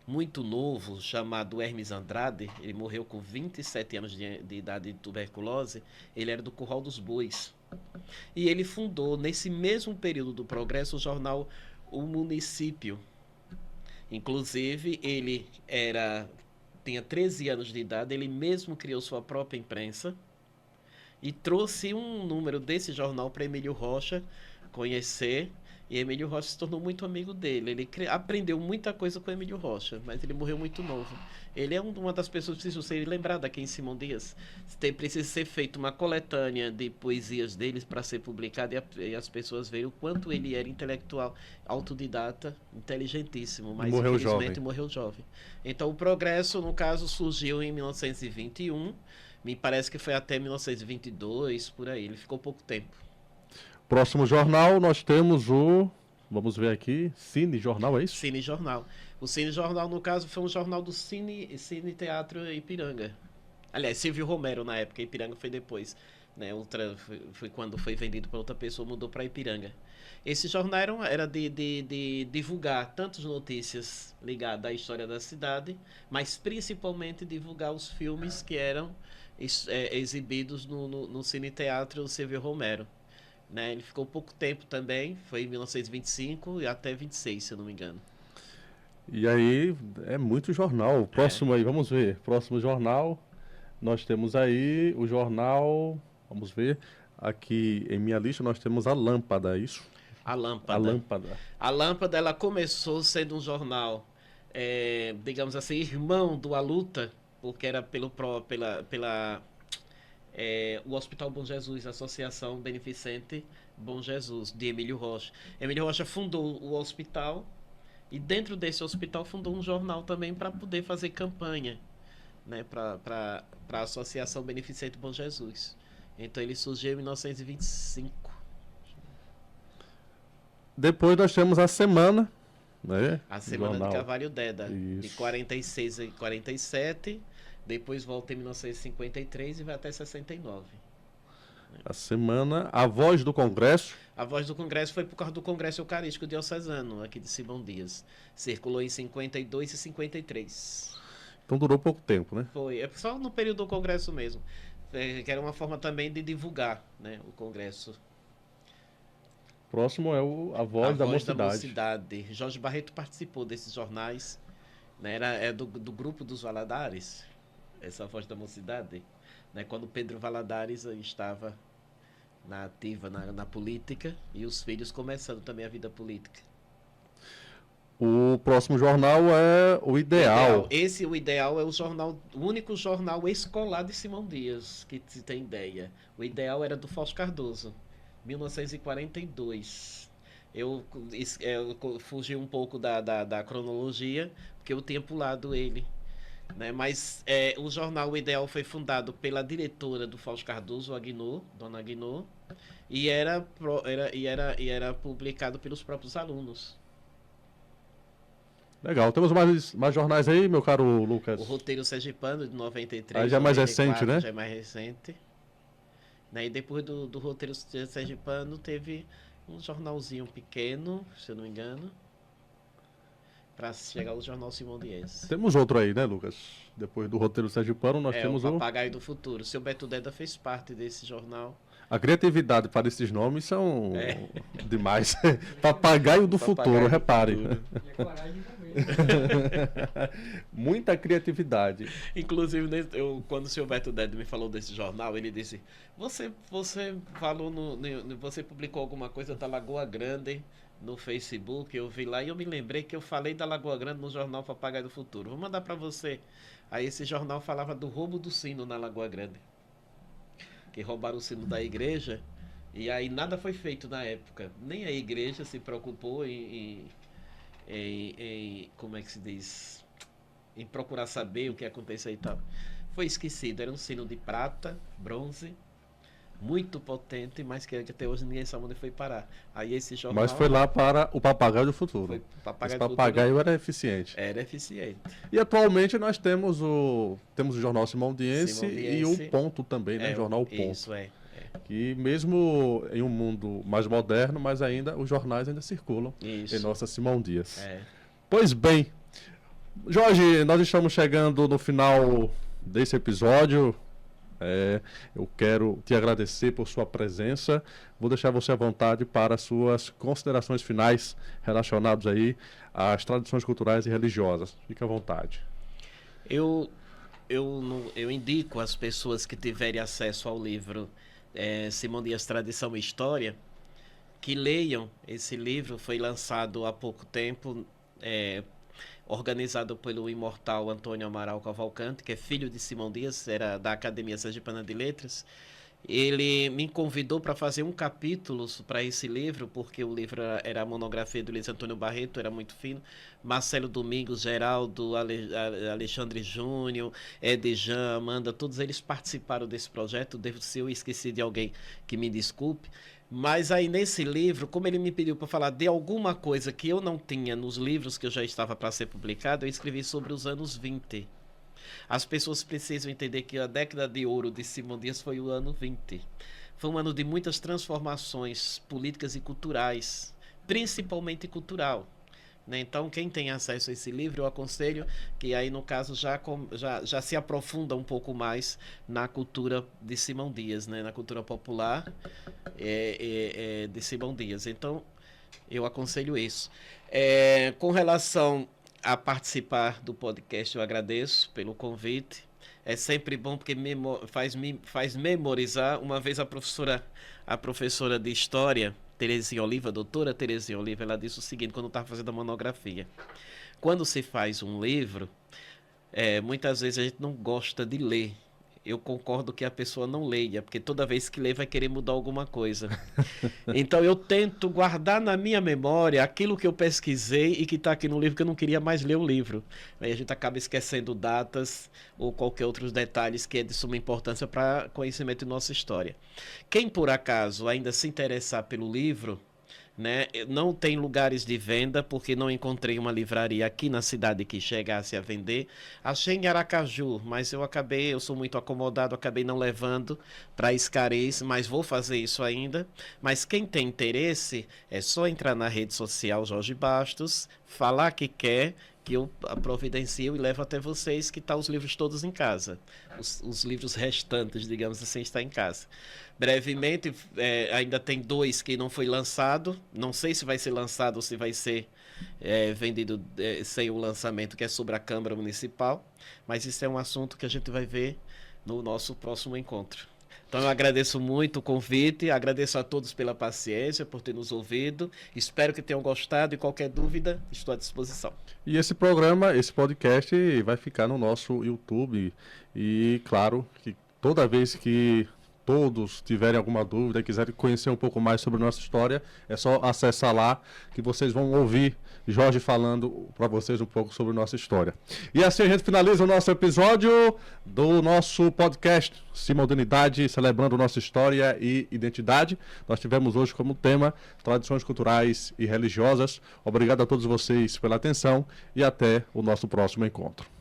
muito novo chamado Hermes Andrade. Ele morreu com 27 anos de idade de tuberculose. Ele era do Curral dos Bois. E ele fundou, nesse mesmo período do Progresso, o jornal O Município. Inclusive, ele tinha 13 anos de idade, ele mesmo criou sua própria imprensa e trouxe um número desse jornal para Emílio Rocha conhecer, e Emílio Rocha se tornou muito amigo dele. Ele aprendeu muita coisa com Emílio Rocha, mas ele morreu muito novo. Ele é uma das pessoas que precisa ser lembrada aqui em Simão Dias. Precisa ser feita uma coletânea de poesias deles para ser publicada e as pessoas verem o quanto ele era intelectual, autodidata, inteligentíssimo, mas morreu infelizmente jovem. morreu jovem. Então o Progresso, no caso, surgiu em 1921, me parece que foi até 1922, por aí. Ele ficou pouco tempo. Próximo jornal, nós temos o... Vamos ver aqui. Cine Jornal, é isso? Cine Jornal. O Cine Jornal, no caso, foi um jornal do Cine Teatro Ipiranga. Aliás, Silvio Romero, na época. Ipiranga foi depois. Né? Foi quando foi vendido para outra pessoa, mudou para Ipiranga. Esse jornal era de divulgar tantas notícias ligadas à história da cidade, mas principalmente divulgar os filmes que eram exibidos no Cine Teatro Silvio Romero. Né? Ele ficou pouco tempo também, foi em 1925 e até 26, se eu não me engano. E aí, é muito jornal. Próximo aí, vamos ver. Próximo jornal, nós temos aí o jornal, vamos ver, aqui em minha lista nós temos a Lâmpada, é isso? A Lâmpada. A Lâmpada. A Lâmpada, ela começou sendo um jornal, digamos assim, irmão do A Luta, porque era o Hospital Bom Jesus, Associação Beneficente Bom Jesus, de Emílio Rocha. Emílio Rocha fundou o hospital e dentro desse hospital fundou um jornal também para poder fazer campanha, né, para a Associação Beneficente Bom Jesus. Então ele surgiu em 1925. Depois nós temos a Semana, né? A Semana Jornal. de Carvalho Deda, Isso. de 46 a 47, depois volta em 1953 e vai até 69. A Semana, a Voz do Congresso. A Voz do Congresso foi por causa do Congresso Eucarístico Diocesano, aqui de Simão Dias. Circulou em 52 e 53. Então durou pouco tempo, né? Foi, é só no período do Congresso mesmo. Que era uma forma também de divulgar, né, o Congresso. Próximo é a Voz da Voz da Mocidade. Mocidade. Jorge Barreto participou desses jornais, né, é do grupo dos Valadares, essa Voz da Mocidade, né, quando Pedro Valadares estava na ativa, na política, e os filhos começando também a vida política. O próximo jornal é o Ideal. O Ideal é o único jornal escolar de Simão Dias, que se tem ideia. O Ideal era do Fausto Cardoso, 1942. Eu fugi um pouco da cronologia, porque eu tinha pulado ele. Né? Mas o jornal O Ideal foi fundado pela diretora do Fausto Cardoso, Dona Aguinô, e era publicado pelos próprios alunos. Legal. Temos mais jornais aí, meu caro Lucas? O Roteiro Sergipano, de 93. Aí já é mais 94, recente, né? Já é mais recente. Né? E depois do Roteiro Sergipano teve um jornalzinho pequeno, se eu não me engano, para chegar ao Jornal Simão Dias. Temos outro aí, né, Lucas? Depois do Roteiro Sergipano, nós temos o Papagaio do Futuro. O seu Beto Deda fez parte desse jornal. A criatividade para esses nomes são demais. Papagaio do Futuro, repare. E a coragem também. Muita criatividade. Inclusive, quando o senhor Beto Dedo me falou desse jornal, ele disse: Você falou você publicou alguma coisa da Lagoa Grande no Facebook, eu vi lá e eu me lembrei que eu falei da Lagoa Grande no jornal Papagaio do Futuro. Vou mandar para você. Aí esse jornal falava do roubo do sino na Lagoa Grande. Que roubaram o sino da igreja e aí nada foi feito na época. Nem a igreja se preocupou em como é que se diz? Em procurar saber o que aconteceu e tal. Foi esquecido. Era um sino de prata, bronze, muito potente, mas que até hoje ninguém sabe onde foi parar. Aí esse jornal... Mas foi lá para o Papagaio do Futuro. Papagaio Esse papagaio era eficiente. Era eficiente. E atualmente nós temos o Jornal Simondiense e o Ponto também, né? O Jornal O Ponto. Isso, Que mesmo em um mundo mais moderno, mas ainda os jornais ainda circulam Isso. em nossa Simão Dias. Pois bem, Jorge, nós estamos chegando no final desse episódio. Eu quero te agradecer por sua presença. Vou deixar você à vontade para suas considerações finais relacionadas aí às tradições culturais e religiosas. Fique à vontade. Eu indico às pessoas que tiverem acesso ao livro Simão Dias, Tradição e História, que leiam esse livro. Foi lançado há pouco tempo, organizado pelo imortal Antônio Amaral Cavalcante, que é filho de Simão Dias, era da Academia Sergipana de Letras. Ele me convidou para fazer um capítulo para esse livro, porque o livro era a monografia do Luiz Antônio Barreto, era muito fino. Marcelo Domingos, Geraldo, Alexandre Júnior, Edjan, Amanda, todos eles participaram desse projeto. Se eu esqueci de alguém, que me desculpe. Mas aí nesse livro, como ele me pediu para falar de alguma coisa que eu não tinha nos livros que eu já estava para ser publicado, eu escrevi sobre os anos 20. As pessoas precisam entender que a década de ouro de Simão Dias foi o ano 20. Foi um ano de muitas transformações políticas e culturais, principalmente cultural. Né? Então, quem tem acesso a esse livro, eu aconselho que aí, no caso, já se aprofunda um pouco mais na cultura de Simão Dias, né? Na cultura popular de Simão Dias. Então, eu aconselho isso. Com relação a participar do podcast, eu agradeço pelo convite. É sempre bom porque faz memorizar. Uma vez a professora de História, Terezinha Oliva, doutora Terezinha Oliva, ela disse o seguinte, quando estava fazendo a monografia: quando se faz um livro, muitas vezes a gente não gosta de ler. Eu concordo que a pessoa não leia, porque toda vez que lê vai querer mudar alguma coisa. Então eu tento guardar na minha memória aquilo que eu pesquisei e que está aqui no livro, que eu não queria mais ler o livro. Aí a gente acaba esquecendo datas ou qualquer outros detalhes que é de suma importância para conhecimento de nossa história. Quem por acaso ainda se interessar pelo livro, né, não tem lugares de venda, porque não encontrei uma livraria aqui na cidade que chegasse a vender. Achei em Aracaju, mas eu sou muito acomodado, acabei não levando para Escarês, mas vou fazer isso ainda. Mas quem tem interesse, é só entrar na rede social Jorge Bastos, falar que quer, que eu providencio e levo até vocês, que tá os livros todos em casa. Os livros restantes, digamos assim, estão em casa. Brevemente, ainda tem 2 que não foi lançado. Não sei se vai ser lançado ou se vai ser vendido sem o lançamento, que é sobre a Câmara Municipal. Mas isso é um assunto que a gente vai ver no nosso próximo encontro. Então eu agradeço muito o convite, agradeço a todos pela paciência, por ter nos ouvido. Espero que tenham gostado e qualquer dúvida, estou à disposição. E esse podcast vai ficar no nosso YouTube. E claro que toda vez que todos tiverem alguma dúvida e quiserem conhecer um pouco mais sobre a nossa história, é só acessar lá que vocês vão ouvir Jorge falando para vocês um pouco sobre a nossa história. E assim a gente finaliza o nosso episódio do nosso podcast Simodernidade, celebrando nossa história e identidade. Nós tivemos hoje como tema tradições culturais e religiosas. Obrigado a todos vocês pela atenção e até o nosso próximo encontro.